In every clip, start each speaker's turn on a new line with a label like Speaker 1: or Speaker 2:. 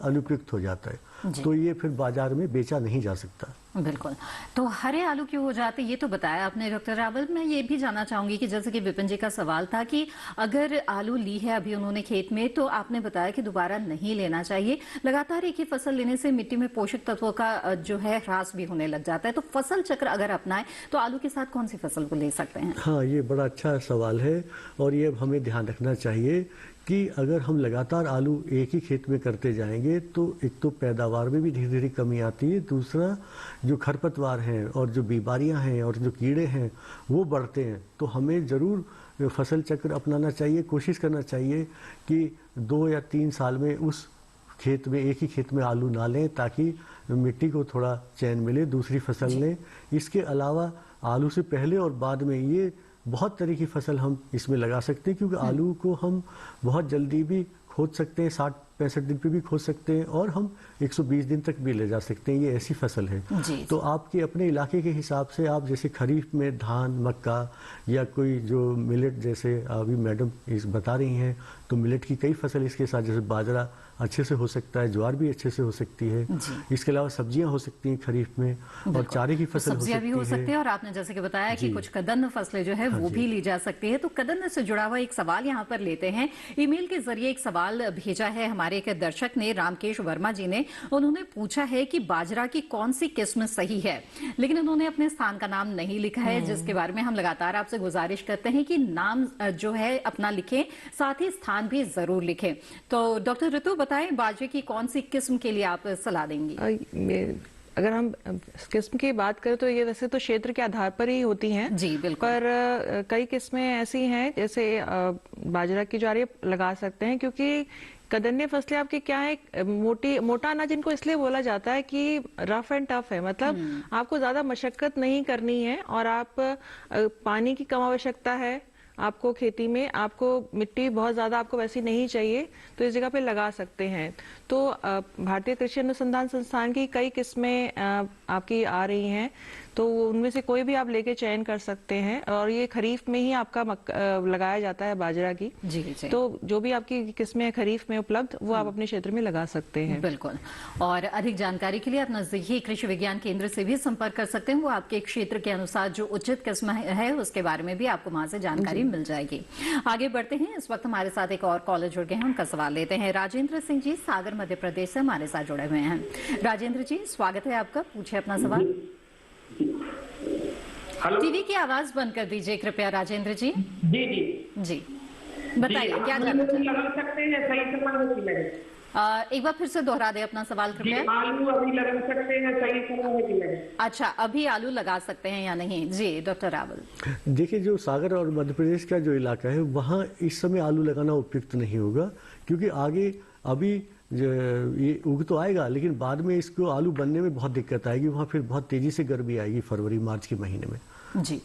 Speaker 1: अनुपयुक्त हो जाता है, तो ये फिर बाजार में बेचा नहीं जा सकता।
Speaker 2: बिल्कुल। तो हरे आलू क्यों हो जाते, ये तो बताया आपने डॉक्टर रावल। मैं ये भी जानना चाहूंगी कि जैसे कि विपिन जी का सवाल था कि अगर आलू ली है अभी उन्होंने खेत में, तो आपने बताया कि दोबारा नहीं लेना चाहिए। लगातार एक ही फसल लेने से मिट्टी में पोषक तत्वों का जो है ह्रास भी होने लग जाता है। तो फसल चक्र अगर अपनाएं तो आलू के साथ कौन सी फसल को ले सकते हैं?
Speaker 1: हाँ, ये बड़ा अच्छा सवाल है और ये हमें ध्यान रखना चाहिए कि अगर हम लगातार आलू एक ही खेत में करते जाएंगे तो एक तो पैदावार में भी धीरे धीरे कमी आती है, दूसरा जो खरपतवार हैं और जो बीमारियां हैं और जो कीड़े हैं वो बढ़ते हैं। तो हमें ज़रूर फसल चक्र अपनाना चाहिए, कोशिश करना चाहिए कि 2 या 3 साल में उस खेत में एक ही खेत में आलू ना लें, ताकि मिट्टी को थोड़ा चैन मिले, दूसरी फसल लें। इसके अलावा आलू से पहले और बाद में ये बहुत तरह की फसल हम इसमें लगा सकते हैं, क्योंकि आलू को हम बहुत जल्दी भी खोद सकते हैं, 60-65 दिन पे भी खोद सकते हैं और हम 120 दिन तक भी ले जा सकते हैं। ये ऐसी फसल है। तो आपके अपने इलाके के हिसाब से आप जैसे खरीफ में धान, मक्का या कोई जो मिलेट, जैसे अभी मैडम इस बता रही हैं, तो मिलेट की कई फसल इसके साथ, जैसे बाजरा अच्छे से हो सकता है, ज्वार भी अच्छे से हो सकती है। इसके अलावा सब्जियां हो सकती हैं खरीफ में, और चारे की फसल
Speaker 2: सब्जियां भी हो सकती है। और आपने जैसे कि बताया कि कुछ कदन्न फसलें जो है वो भी ली जा सकती है। तो कदन्न से जुड़ा हुआ एक सवाल यहाँ पर लेते हैं। ईमेल के जरिए एक सवाल भेजा है हमारे एक दर्शक ने, रामकेश वर्मा जी ने। उन्होंने पूछा है कि बाजरा की कौन सी किस्म सही है, लेकिन उन्होंने अपने स्थान का नाम नहीं लिखा है, जिसके बारे में हम लगातार आपसे गुजारिश करते हैं कि नाम जो है अपना लिखें, साथ ही स्थान भी जरूर लिखें। तो डॉक्टर ऋतु बताएं, बाजरे की कौन सी किस्म के लिए आप सलाह देंगी?
Speaker 3: अगर हम किस्म की बात करें तो ये वैसे तो क्षेत्र के आधार पर ही होती हैं।
Speaker 2: जी बिल्कुल।
Speaker 3: पर कई किस्में ऐसी हैं, जैसे बाजरा की ज्वार लगा सकते हैं, क्योंकि कदन्य फसलें आपकी क्या है, मोटा अनाज इनको इसलिए बोला जाता है कि रफ एंड टफ है। मतलब आपको ज्यादा मशक्कत नहीं करनी है और आप पानी की कम आवश्यकता है आपको खेती में, आपको मिट्टी बहुत ज्यादा आपको वैसी नहीं चाहिए, तो इस जगह पे लगा सकते हैं। तो भारतीय कृषि अनुसंधान संस्थान की कई किस्में आपकी आ रही हैं, तो उनमें से कोई भी आप लेके चयन कर सकते हैं। और ये खरीफ में ही आपका लगाया जाता है बाजरा की।
Speaker 2: जी।
Speaker 3: तो जो भी आपकी किस्में खरीफ में उपलब्ध, वो आप अपने क्षेत्र में लगा सकते हैं।
Speaker 2: बिल्कुल। और अधिक जानकारी के लिए आप नजदीकी कृषि विज्ञान केंद्र से भी संपर्क कर सकते हैं। वो आपके क्षेत्र के अनुसार जो उचित किस्म है उसके बारे में भी आपको वहां से जानकारी मिल जाएगी। आगे बढ़ते हैं। इस वक्त हमारे साथ एक और कॉलर जुड़ गए हैं, उनका सवाल लेते हैं। राजेंद्र सिंह जी सागर मध्य प्रदेश से हमारे साथ जुड़े हुए हैं। राजेंद्र जी स्वागत है आपका, पूछे अपना सवाल। टीवी की आवाज बंद कर दीजिए कृपया राजेंद्र जी। जी बताइए क्या जानना
Speaker 4: सकते हैं, सही समय है?
Speaker 2: एक बार फिर से दोहरा दे अपना सवाल कृपया।
Speaker 4: आलू अभी लगा सकते हैं, सही समय है कि नहीं?
Speaker 2: अच्छा, अभी आलू लगा सकते हैं या नहीं? जी डॉक्टर रावल।
Speaker 1: देखिए, जो सागर और मध्य प्रदेश का जो इलाका है वहाँ इस समय आलू लगाना उपयुक्त नहीं होगा, क्योंकि आगे अभी ये उग तो आएगा, लेकिन बाद में इसको आलू बनने में बहुत दिक्कत आएगी। वहाँ फिर बहुत तेजी से गर्मी आएगी फरवरी मार्च के महीने में।
Speaker 2: जी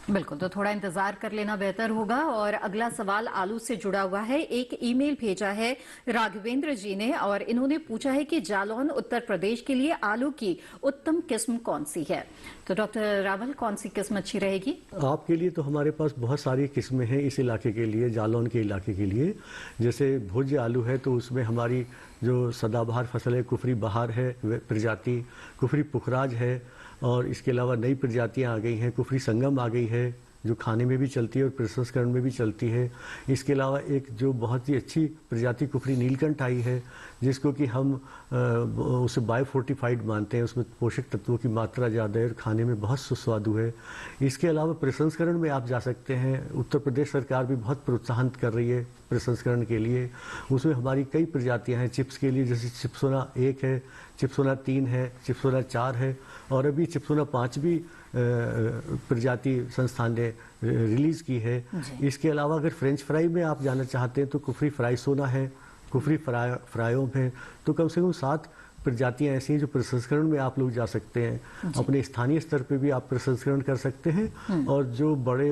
Speaker 2: बिल्कुल, तो थोड़ा इंतजार कर लेना बेहतर होगा। और अगला सवाल आलू से जुड़ा हुआ है। एक ईमेल भेजा है राघवेंद्र जी ने और इन्होंने पूछा है कि जालौन उत्तर प्रदेश के लिए आलू की उत्तम किस्म कौन सी है? तो डॉक्टर रावल, कौन सी किस्म अच्छी रहेगी
Speaker 1: आपके लिए? तो हमारे पास बहुत सारी किस्में हैं इस इलाके के लिए, जालौन के इलाके के लिए। जैसे भुज आलू है, तो उसमें हमारी जो सदाबहार फसल है, कुफरी बहार है प्रजाति, कुफरी पुखराज है, और इसके अलावा नई प्रजातियां आ गई हैं, कुफरी संगम आ गई है जो खाने में भी चलती है और प्रसंस्करण में भी चलती है। इसके अलावा एक जो बहुत ही अच्छी प्रजाति कुफरी नीलकंठ आई है, जिसको कि हम उसे बायोफोर्टिफाइड मानते हैं, उसमें पोषक तत्वों की मात्रा ज़्यादा है और खाने में बहुत सुस्वादु है। इसके अलावा प्रसंस्करण में आप जा सकते हैं, उत्तर प्रदेश सरकार भी बहुत प्रोत्साहन कर रही है प्रसंस्करण के लिए। उसमें हमारी कई प्रजातियां हैं चिप्स के लिए, जैसे चिप्सोना 1 है, चिप्सोना 3 है, चिप्सोना 4 है, और अभी चिप्सोना 5 भी प्रजाति संस्थान ने रिलीज की है। इसके अलावा अगर फ्रेंच फ्राई में आप जाना चाहते हैं तो कुफरी फ्राई सोना है, कुफरी फ्रायोम है। तो कम से कम 7 प्रजातियां ऐसी हैं जो प्रसंस्करण में आप लोग जा सकते हैं। अपने स्थानीय स्तर पे भी आप प्रसंस्करण कर सकते हैं, और जो बड़े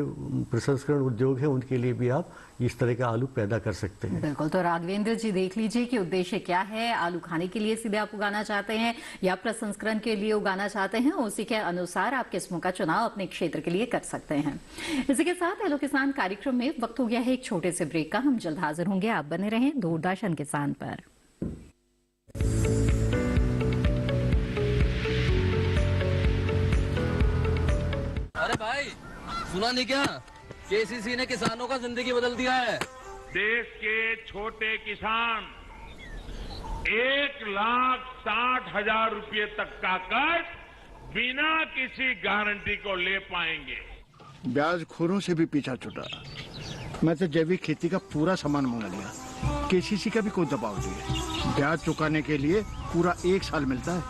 Speaker 1: प्रसंस्करण उद्योग हैं उनके लिए भी आप इस तरह का आलू पैदा कर सकते हैं।
Speaker 2: बिल्कुल, तो राघवेंद्र जी देख लीजिए कि उद्देश्य क्या है। आलू खाने के लिए सीधे आप उगाना चाहते हैं या प्रसंस्करण के लिए उगाना चाहते हैं, उसी के अनुसार आप किस्मों का चुनाव अपने क्षेत्र के लिए कर सकते हैं। इसी के साथ हेलो किसान कार्यक्रम में वक्त हो गया है एक छोटे से ब्रेक का। हम जल्द हाजिर होंगे, आप बने रहें दूरदर्शन किसान पर।
Speaker 5: भाई सुना नहीं क्या, केसीसी ने किसानों का जिंदगी बदल दिया है।
Speaker 6: देश के छोटे किसान 1,60,000 रुपए तक का कर्ज बिना किसी गारंटी को ले पाएंगे।
Speaker 7: ब्याज खोरों से भी पीछा छुटा। मैं तो जैविक खेती का पूरा सामान मंगा लिया। केसीसी का भी कोई दबाव नहीं है। ब्याज चुकाने के लिए पूरा 1 साल मिलता है।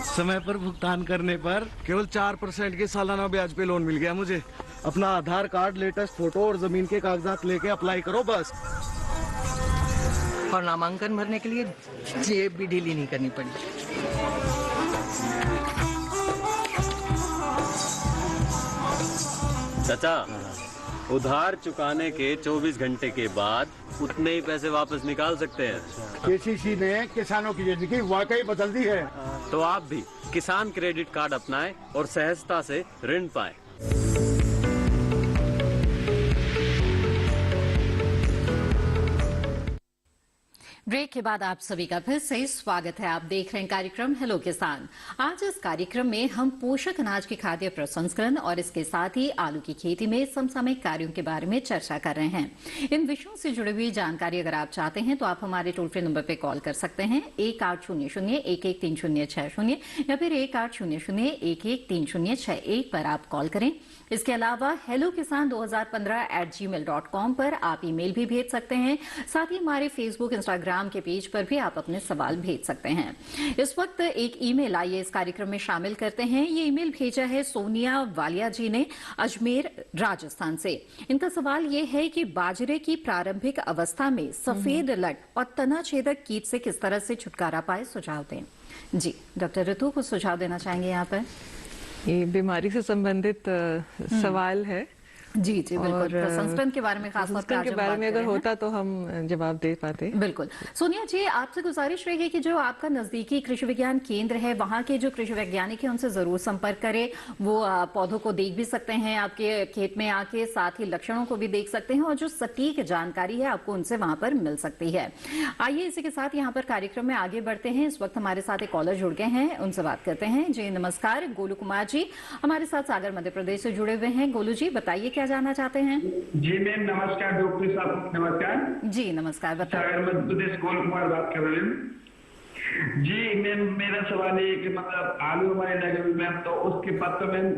Speaker 8: समय पर भुगतान करने पर केवल 4% के सालाना ब्याज पे लोन मिल गया मुझे। अपना आधार कार्ड, लेटेस्ट फोटो और जमीन के कागजात लेके अप्लाई करो बस।
Speaker 9: और नामांकन भरने के लिए जेब भी ढीली नहीं करनी पड़ी।
Speaker 10: चाचा, उधार चुकाने के 24 घंटे के बाद उतने ही पैसे वापस निकाल सकते हैं।
Speaker 7: केसीसी ने किसानों की जिंदगी वाकई बदल दी है।
Speaker 10: तो आप भी किसान क्रेडिट कार्ड अपनाएं और सहजता से ऋण पाएं।
Speaker 2: ब्रेक के बाद आप सभी का फिर से स्वागत है। आप देख रहे हैं कार्यक्रम हेलो किसान। आज इस कार्यक्रम में हम पोषक अनाज के खाद्य प्रसंस्करण और इसके साथ ही आलू की खेती में समसामयिक कार्यों के बारे में चर्चा कर रहे हैं। इन विषयों से जुड़ी हुई जानकारी अगर आप चाहते हैं तो आप हमारे टोल फ्री नंबर पर कॉल कर सकते हैं 1800-113060 या फिर 1800-113061 पर आप कॉल करें। इसके अलावा हेलो किसान 2015@gmail.com पर आप ईमेल भी भेज सकते हैं। साथ ही हमारे फेसबुक, इंस्टाग्राम के पेज पर भी आप अपने सवाल भेज सकते हैं। इस वक्त एक ईमेल आइए इस कार्यक्रम में शामिल करते हैं। ये ईमेल भेजा है सोनिया वालिया जी ने अजमेर, राजस्थान से। इनका सवाल ये है कि बाजरे की प्रारंभिक अवस्था में सफेद लट और तना छेदक कीट से किस तरह से छुटकारा पाए, सुझाव दें। जी डॉक्टर ऋतु, कुछ सुझाव देना चाहेंगे यहाँ पर?
Speaker 3: ये बीमारी से संबंधित सवाल है।
Speaker 2: जी जी बिल्कुल। प्रसंस्करण के बारे में खासतौर पर
Speaker 3: के बारे में अगर होता तो हम जवाब दे पाते।
Speaker 2: बिल्कुल। सोनिया जी, आपसे गुजारिश रहेगी कि जो आपका नजदीकी कृषि विज्ञान केंद्र है वहाँ के जो कृषि वैज्ञानिक हैं उनसे जरूर संपर्क करें। वो पौधों को देख भी सकते हैं आपके खेत में आके, साथ ही लक्षणों को भी देख सकते हैं और जो सटीक जानकारी है आपको उनसे वहां पर मिल सकती है। आइए इसी के साथ यहाँ पर कार्यक्रम में आगे बढ़ते हैं। इस वक्त हमारे साथ एक कॉलर जुड़ गए हैं, उनसे बात करते हैं। जी नमस्कार, गोलू कुमार जी हमारे साथ सागर मध्य प्रदेश से जुड़े हुए हैं। गोलू जी बताइए क्या जानना चाहते हैं?
Speaker 11: जी मैम नमस्कार, डॉक्टर साहब नमस्कार।
Speaker 2: जी नमस्कार, बताइए।
Speaker 11: सागर मध्य प्रदेश गोलू कुमार बात कर रहे हैं। जी मैम मेरा सवाल है कि मतलब आलू हमारे लगे हुए मैम, तो उसके पत्तों में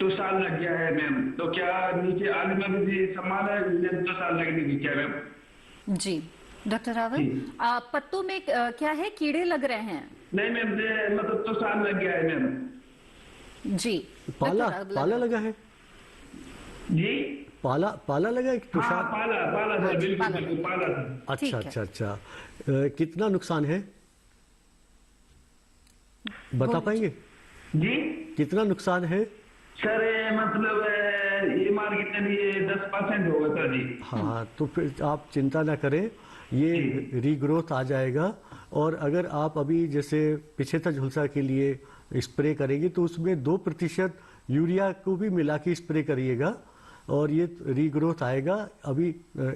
Speaker 11: 2 साल लग गया है मैम, तो क्या नीचे आलू में भी समान है 2 साल लगने की क्या मैम?
Speaker 2: जी डॉक्टर रावत, पत्तों में क्या है, कीड़े लग रहे हैं?
Speaker 11: नहीं मैम, मतलब 2 साल लग गया है मैम।
Speaker 2: जी
Speaker 1: पाला लगा है
Speaker 11: जी,
Speaker 1: पाला लगा है।
Speaker 11: हाँ, पाला सर, बिल्कुल पाला सर।
Speaker 1: अच्छा। कितना नुकसान है बता पाएंगे
Speaker 11: जी?
Speaker 1: कितना नुकसान है
Speaker 11: सर? मतलब ये मार्केट के लिए 10% होगा सर जी।
Speaker 1: हाँ, तो फिर आप चिंता ना करें, ये रीग्रोथ आ जाएगा। और अगर आप अभी जैसे पिछेता झुलसा के लिए स्प्रे करेंगे तो उसमें 2% यूरिया को भी मिला के स्प्रे करिएगा और ये रीग्रोथ आएगा। अभी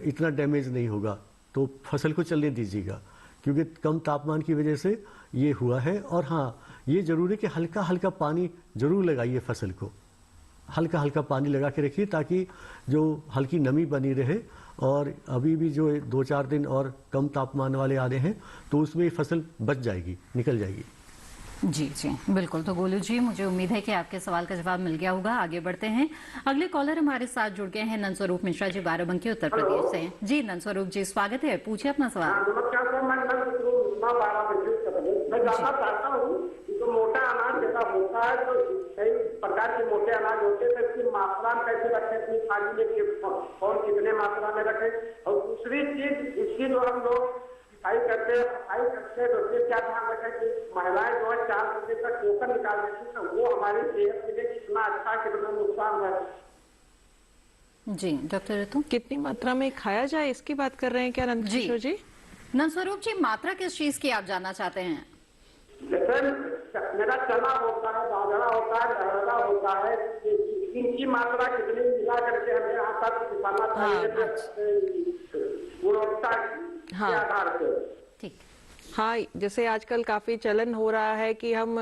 Speaker 1: इतना डैमेज नहीं होगा, तो फसल को चलने दीजिएगा, क्योंकि कम तापमान की वजह से ये हुआ है। और हाँ, ये जरूरी है कि हल्का हल्का पानी जरूर लगाइए फसल को, हल्का हल्का पानी लगा के रखिए ताकि जो हल्की नमी बनी रहे। और अभी भी जो 2-4 दिन और कम तापमान वाले आ रहे हैं तो उसमें फसल बच जाएगी, निकल जाएगी।
Speaker 2: जी जी बिल्कुल। तो गोलू जी, मुझे उम्मीद है कि आपके सवाल का जवाब मिल गया होगा। आगे बढ़ते हैं। अगले कॉलर हमारे साथ जुड़ गए हैं नंदस्वरूप मिश्रा जी, बाराबंकी उत्तर प्रदेश से। जी नंदस्वरूप जी स्वागत है, पूछिए अपना सवाल।
Speaker 4: नमस्कार सर, मैं जानना चाहता हूँ जो मोटा अनाज जैसा होता है, तो कई प्रकार के मोटे अनाज होते हैं, तो इसकी मात्रा कैसे रखें, अपनी थाली में और कितने मात्रा में रखें। और दूसरी चीज, इसकी जो हम लोग सफाई करते हैं तो उसमें क्या ध्यान रखें कि महिलाएं जो है 4 बजे तक टोकन निकाल देती है, तो वो हमारी सेहत के लिए कितना अच्छा, कितना नुकसान है?
Speaker 2: जी डॉक्टर ऋतु,
Speaker 3: कितनी मात्रा में खाया जाए इसकी बात कर रहे हैं क्या नंदकिशोर जी?
Speaker 2: नंदस्वरूप जी, मात्रा किस चीज की आप जानना चाहते हैं?
Speaker 4: जैसे मेरा चना होता है, बाजरा होता है, लहरा होता है, इनकी मात्रा कितनी मिला करके हमें यहाँ तक दिखाना चाहिए गुणवत्ता के आधार पे।
Speaker 2: ठीक।
Speaker 3: हाँ, जैसे आजकल काफी चलन हो रहा है कि हम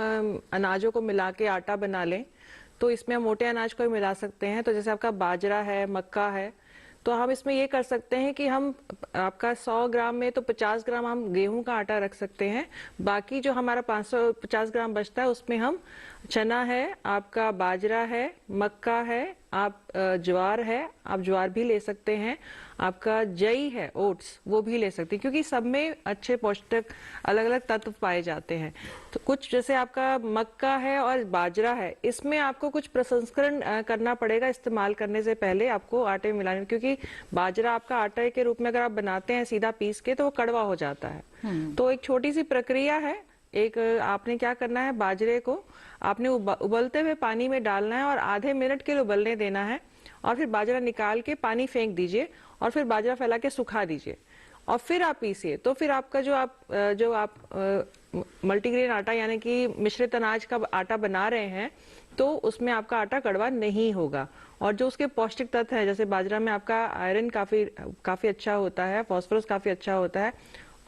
Speaker 3: अनाजों को मिला के आटा बना लें, तो इसमें हम मोटे अनाज को भी मिला सकते हैं। तो जैसे आपका बाजरा है, मक्का है, तो हम इसमें ये कर सकते हैं कि हम आपका 100 ग्राम में तो 50 ग्राम हम गेहूं का आटा रख सकते हैं। बाकी जो हमारा 550 ग्राम बचता है उसमें हम चना है, आपका बाजरा है, मक्का है, आप ज्वार है, आप ज्वार भी ले सकते हैं, आपका जई है, ओट्स, वो भी ले सकते हैं, क्योंकि सब में अच्छे पौष्टिक अलग अलग तत्व पाए जाते हैं। तो कुछ जैसे आपका मक्का है और बाजरा है, इसमें आपको कुछ प्रसंस्करण करना पड़ेगा इस्तेमाल करने से पहले आपको आटे में मिलाने, क्योंकि बाजरा आपका आटे के रूप में अगर आप बनाते हैं सीधा पीस के तो वो कड़वा हो जाता है। तो एक छोटी सी प्रक्रिया है। एक आपने क्या करना है, बाजरे को आपने उबलते हुए पानी में डालना है और आधे मिनट के लिए उबलने देना है, और फिर बाजरा निकाल के पानी फेंक दीजिए और फिर बाजरा फैला के सुखा दीजिए और फिर आप पीसिए। तो फिर आपका जो आप मल्टीग्रेन आटा यानी कि मिश्रित अनाज का आटा बना रहे हैं तो उसमें आपका आटा कड़वा नहीं होगा। और जो उसके पौष्टिक तत्व है, जैसे बाजरा में आपका आयरन काफी अच्छा होता है, फास्फोरस काफी अच्छा होता है,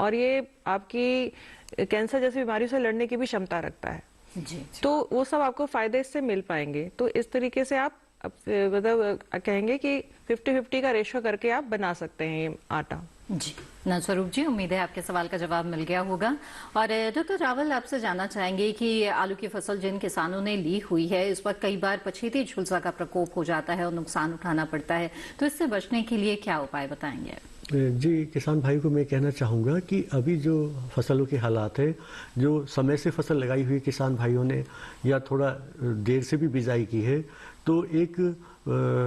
Speaker 3: और ये आपकी कैंसर जैसी बीमारियों से लड़ने की भी क्षमता रखता है।
Speaker 2: जी।
Speaker 3: तो वो सब आपको फायदे इससे मिल पाएंगे। तो इस तरीके से आप मतलब कहेंगे कि 50-50 का रेशो करके आप बना सकते हैं ये आटा।
Speaker 2: जी नवस्वरूप जी, उम्मीद है आपके सवाल का जवाब मिल गया होगा। और डॉक्टर रावल, आपसे जानना चाहेंगे कि आलू की फसल जिन किसानों ने ली हुई है, इस वक्त कई बार पछेती झुलसा का प्रकोप हो जाता है और नुकसान उठाना पड़ता है, तो इससे बचने के लिए क्या उपाय बताएंगे?
Speaker 1: जी, किसान भाई को मैं कहना चाहूँगा कि अभी जो फसलों के हालात है, जो समय से फसल लगाई हुई किसान भाइयों ने या थोड़ा देर से भी बिजाई की है, तो एक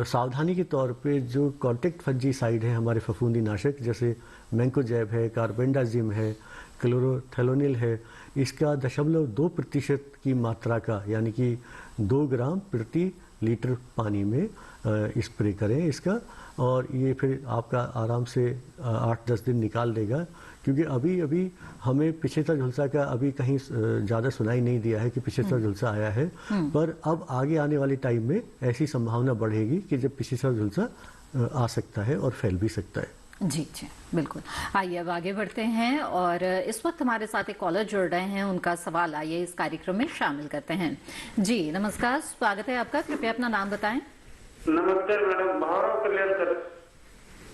Speaker 1: सावधानी के तौर पे जो कॉन्टेक्ट फंजीसाइड है, हमारे फफूंदी नाशक जैसे मैंकोजैब है, कार्बेंडाजिम है, क्लोरोथेलोनिल है, इसका 0.2% की मात्रा का यानी कि 2 ग्राम प्रति लीटर पानी में स्प्रे करें इसका, और ये फिर आपका आराम से 8-10 दिन निकाल देगा। क्योंकि अभी हमें पिछेता झुलसा का अभी कहीं ज़्यादा सुनाई नहीं दिया है कि पिछेता झुलसा आया है, पर अब आगे आने वाले टाइम में ऐसी संभावना बढ़ेगी कि जब पिछेता झुलसा आ सकता है और फैल भी सकता है।
Speaker 2: जी जी बिल्कुल। आइए अब आगे बढ़ते हैं और इस वक्त हमारे साथ एक कॉलर जुड़ रहे हैं, उनका सवाल आइए इस कार्यक्रम में शामिल करते हैं। जी नमस्कार, स्वागत है आपका, कृपया अपना नाम बताएं।
Speaker 4: नमस्कार मैडम, भावराव कल्याणकर।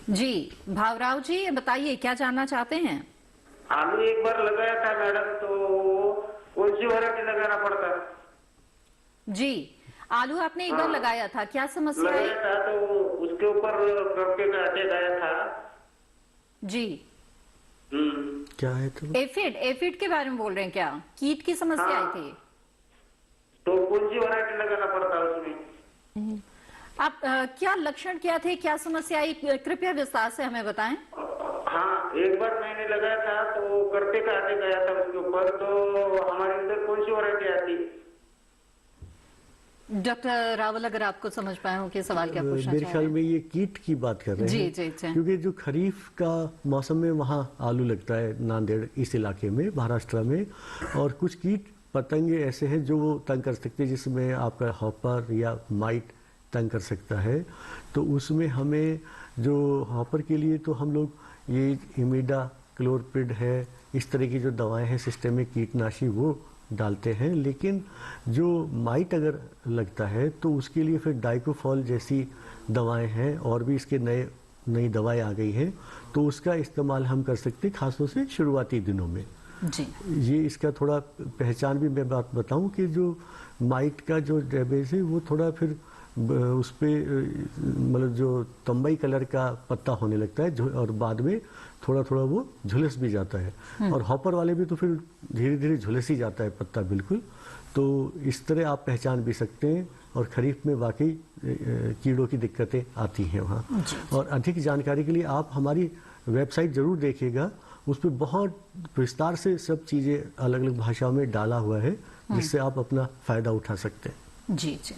Speaker 2: जी भावराव जी, बताइए क्या जानना चाहते हैं?
Speaker 4: आलू एक बार लगाया था मैडम, तो कौन सी वैरायटी लगाना पड़ता है?
Speaker 2: जी, आलू आपने एक बार लगाया था, क्या समस्या
Speaker 4: लगाया था तो उसके ऊपर करके का अटैक आया था।
Speaker 2: जी
Speaker 1: क्या है? तो
Speaker 2: एफिड के बारे में बोल रहे हैं क्या? कीट की समस्या आई थी?
Speaker 4: तो कौन सी वैरायटी लगाना पड़ता है उसमें?
Speaker 2: आप क्या लक्षण क्या थे, क्या समस्या आई, कृपया विस्तार से हमें बताएं।
Speaker 4: हाँ, एक बार मैंने लगाया था तो करते का अटैक आया था उसके ऊपर, तो हमारे अंदर कौन सी वैरायटी आती?
Speaker 2: डॉक्टर रावल, अगर आपको समझ पाए हो कि सवाल क्या पूछना
Speaker 1: मेरे ख्याल में ये कीट की बात कर रहे हैं।
Speaker 2: जी जी जी।
Speaker 1: क्योंकि जो खरीफ का मौसम में वहाँ आलू लगता है, नांदेड़ इस इलाके में, महाराष्ट्र में, और कुछ कीट पतंगे ऐसे हैं जो वो तंग कर सकते हैं, जिसमें आपका हॉपर या माइट तंग कर सकता है। तो उसमें हमें जो हॉपर के लिए तो हम लोग ये इमिडा क्लोरपिड है, इस तरह की जो दवाएं हैं सिस्टेमिक कीटनाशी वो डालते हैं। लेकिन जो माइट अगर लगता है तो उसके लिए फिर डाइकोफॉल जैसी दवाएं हैं, और भी इसके नई दवाएं आ गई हैं, तो उसका इस्तेमाल हम कर सकते हैं, खासतौर से शुरुआती दिनों में।
Speaker 2: जी।
Speaker 1: ये इसका थोड़ा पहचान भी मैं बात बताऊं कि जो माइट का जो डैमेज है वो थोड़ा फिर उस पर मतलब जो तंबई कलर का पत्ता होने लगता है, और बाद में थोड़ा थोड़ा वो झुलस भी जाता है। और हॉपर वाले भी तो फिर धीरे धीरे झुलस ही जाता है पत्ता बिल्कुल। तो इस तरह आप पहचान भी सकते हैं, और खरीफ में वाकई कीड़ों की दिक्कतें आती हैं वहाँ। और अधिक जानकारी के लिए आप हमारी वेबसाइट जरूर देखिएगा, उस पर बहुत विस्तार से सब चीज़ें अलग अलग भाषाओं में डाला हुआ है, जिससे आप अपना फ़ायदा उठा सकते हैं।
Speaker 2: जी जी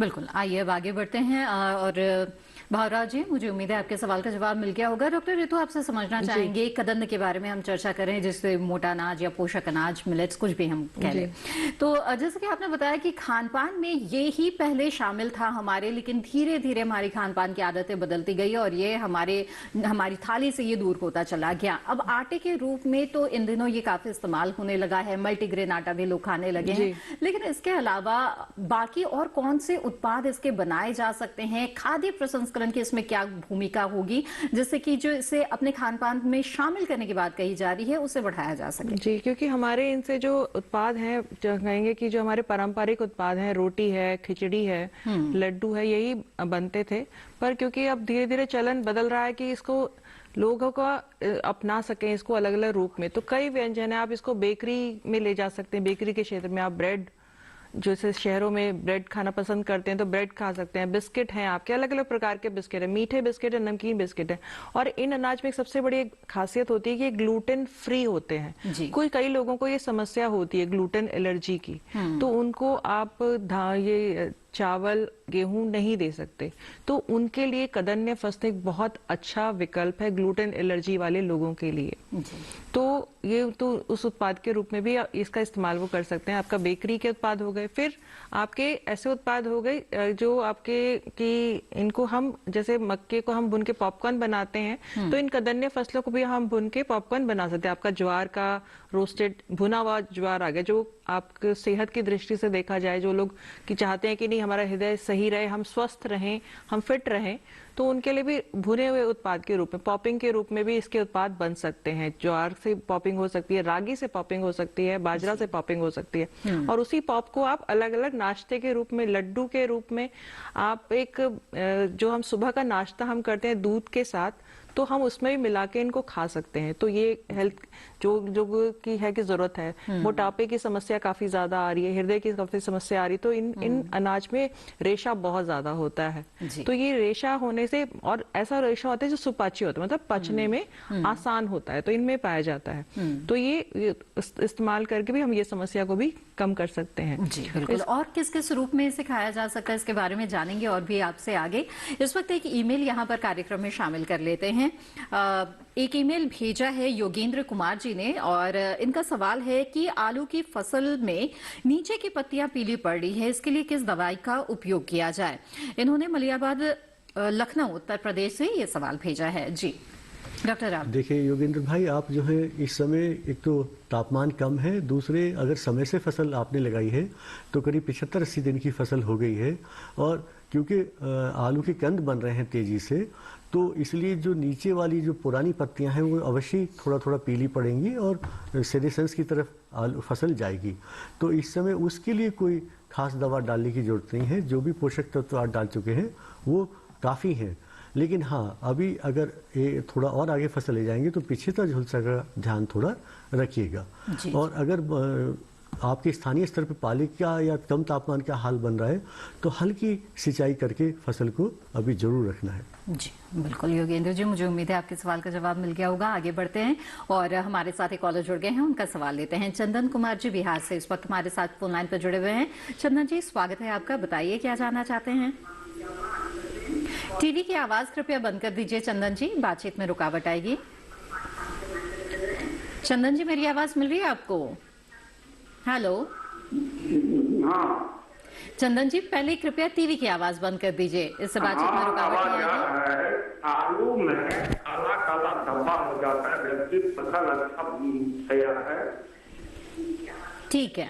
Speaker 2: बिल्कुल। आइए अब आगे बढ़ते हैं और भावराज जी, मुझे उम्मीद है आपके सवाल का जवाब मिल गया होगा। डॉक्टर रितु, आपसे समझना चाहेंगे, कदन्न के बारे में हम चर्चा करें, जिससे मोटा अनाज या पोषक अनाज, मिलेट्स, कुछ भी हम कह लें। तो जैसे कि आपने बताया कि खान पान में ये ही पहले शामिल था हमारे, लेकिन धीरे धीरे हमारी खान पान की आदतें बदलती गई और ये हमारी थाली से ये दूर होता चला गया। अब आटे के रूप में तो इन दिनों ये काफी इस्तेमाल होने लगा है, मल्टीग्रेन आटा भी लोग खाने लगे हैं, लेकिन इसके अलावा बाकी और कौन से उत्पाद इसके बनाए जा सकते हैं, खाद्य प्रसंस्करण की इसमें क्या भूमिका होगी, जिससे कि जो इसे अपने खान पान में शामिल करने की बात कही जा रही है उसे बढ़ाया जा सके?
Speaker 3: जी, क्योंकि हमारे इनसे जो उत्पाद हैं, जो कहेंगे कि जो हमारे पारंपरिक उत्पाद हैं, रोटी है, खिचड़ी है, लड्डू है, यही बनते थे। पर क्योंकि अब धीरे धीरे चलन बदल रहा है कि इसको लोगों का अपना सकें इसको अलग अलग रूप में, तो कई व्यंजन है। आप इसको बेकरी में ले जा सकते हैं। बेकरी के क्षेत्र में आप ब्रेड, जैसे शहरों में ब्रेड खाना पसंद करते हैं तो ब्रेड खा सकते हैं। बिस्किट हैं आपके, अलग अलग प्रकार के बिस्किट है, मीठे बिस्किट है, नमकीन बिस्किट है। और इन अनाज में एक सबसे बड़ी खासियत होती है कि ग्लूटेन फ्री होते हैं। कई लोगों को ये समस्या होती है ग्लूटेन एलर्जी की, तो उनको आप ये चावल, गेहूं नहीं दे सकते, तो उनके लिए कदन्य फसलें एक बहुत अच्छा विकल्प है ग्लूटेन एलर्जी वाले लोगों के लिए। तो ये तो उस उत्पाद के रूप में भी इसका इस्तेमाल वो कर सकते हैं। आपका बेकरी के उत्पाद हो गए, फिर आपके ऐसे उत्पाद हो गए जो आपके कि इनको हम जैसे मक्के को हम भुन के पॉपकॉर्न बनाते हैं, तो इन कदन्य फसलों को भी हम भुन के पॉपकॉर्न बना सकते हैं। आपका ज्वार का रोस्टेड भुना हुआ ज्वार आ गया, जो आपके सेहत की दृष्टि से देखा जाए, जो लोग कि चाहते हैं कि नहीं हमारा हृदय सही रहे, हम स्वस्थ रहें, हम फिट रहें, तो उनके लिए भी भुने हुए उत्पाद के रूप में, पॉपिंग के रूप में भी इसके उत्पाद बन सकते हैं। ज्वार से पॉपिंग हो सकती है, रागी से पॉपिंग हो सकती है, बाजरा से पॉपिंग हो सकती है। और उसी पॉप को आप अलग अलग नाश्ते के रूप में, लड्डू के रूप में, आप एक जो हम सुबह का नाश्ता हम करते हैं दूध के साथ, तो हम उसमें भी मिला के इनको खा सकते हैं। तो ये हेल्थ जो की है कि जरूरत है, मोटापे की समस्या काफी ज्यादा आ रही है, हृदय की काफी समस्या आ रही है, तो इन अनाज में रेशा बहुत ज्यादा होता है। तो ये रेशा होने से, और ऐसा रेशा होता है जो सुपाच्य होता है, मतलब पचने में आसान होता है, तो इनमें पाया जाता है। तो ये इस्तेमाल करके भी हम ये समस्या को भी कम कर सकते हैं।
Speaker 2: जी बिल्कुल। और किस किस रूप में इसे खाया जा सकता है, इसके बारे में जानेंगे और भी आपसे आगे। इस वक्त एक ईमेल यहाँ पर कार्यक्रम में शामिल कर लेते हैं। एक ईमेल भेजा है योगेंद्र कुमार जी ने, और इनका सवाल है कि आलू की फसल में नीचे की पत्तियां पीली पड़ रही है, इसके लिए किस दवाई का उपयोग किया जाए? इन्होंने मलियाबाद लखनऊ उत्तर प्रदेश से ये सवाल भेजा है। जी डॉक्टर राव।
Speaker 1: देखिए योगेंद्र भाई, आप जो है इस समय एक तो तापमान कम है, दूसरे अगर समय से फसल आपने लगाई है तो करीब 75-80 दिन की फसल हो गई है, और क्योंकि आलू के कंद बन रहे हैं तेजी से, तो इसलिए जो नीचे वाली जो पुरानी पत्तियां हैं वो अवश्य थोड़ा थोड़ा पीली पड़ेंगी और सेनेसेंस की तरफ आलू फसल जाएगी। तो इस समय उसके लिए कोई खास दवा डालने की जरूरत नहीं है, जो भी पोषक तत्व आप डाल चुके हैं वो काफ़ी हैं। लेकिन हाँ, अभी अगर ये थोड़ा और आगे फसल ले जाएंगे तो पिछेता झुलसा का ध्यान थोड़ा रखिएगा। और अगर आपके स्थानीय स्तर पर पाले का या कम तापमान का हाल बन रहा है तो हल्की सिंचाई करके फसल को अभी जरूर रखना है।
Speaker 2: जी बिल्कुल योगेंद्र जी, मुझे उम्मीद है आपके सवाल का जवाब मिल गया होगा। आगे बढ़ते हैं और हमारे साथ एक कॉलर जुड़ गए हैं, उनका सवाल लेते हैं। चंदन कुमार जी बिहार से इस वक्त हमारे साथ फोन लाइन पर जुड़े हुए हैं। चंदन जी स्वागत है आपका, बताइए क्या जानना चाहते हैं? टीवी की आवाज कृपया बंद कर दीजिए चंदन जी, बातचीत में रुकावट आएगी। चंदन जी मेरी आवाज मिल रही है आपको? हेलो।
Speaker 4: हाँ
Speaker 2: चंदन जी पहले कृपया टीवी की आवाज बंद कर दीजिए, इससे बातचीत में रुकावट नहीं आएगी।
Speaker 4: आलू में काला काला धब्बा हो जाता है जबकि फसल अच्छा तैयार है।
Speaker 2: ठीक है,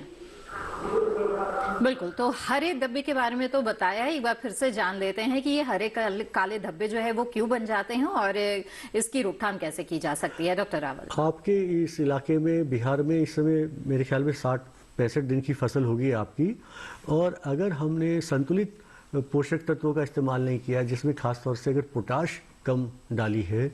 Speaker 2: बिल्कुल। तो हरे धब्बे के बारे में तो बताया, एक बार फिर से जान लेते हैं कि ये हरे काले धब्बे जो है वो क्यों बन जाते हैं और इसकी रोकथाम कैसे की जा सकती है? डॉक्टर रावल।
Speaker 1: आपके इस इलाके में बिहार में इस समय मेरे ख्याल में 60-65 दिन की फसल होगी आपकी, और अगर हमने संतुलित पोषक तत्वों का इस्तेमाल नहीं किया, जिसमें खासतौर से अगर पोटाश कम डाली है,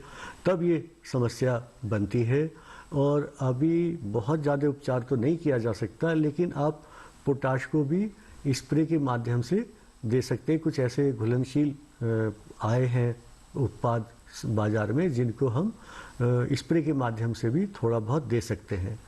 Speaker 1: तब ये समस्या बनती है। और अभी बहुत ज़्यादा उपचार तो नहीं किया जा सकता, लेकिन आप पोटाश को भी स्प्रे के माध्यम से दे सकते हैं। कुछ ऐसे घुलनशील आए हैं उत्पाद बाजार में, जिनको हम स्प्रे के माध्यम से भी थोड़ा बहुत दे सकते हैं।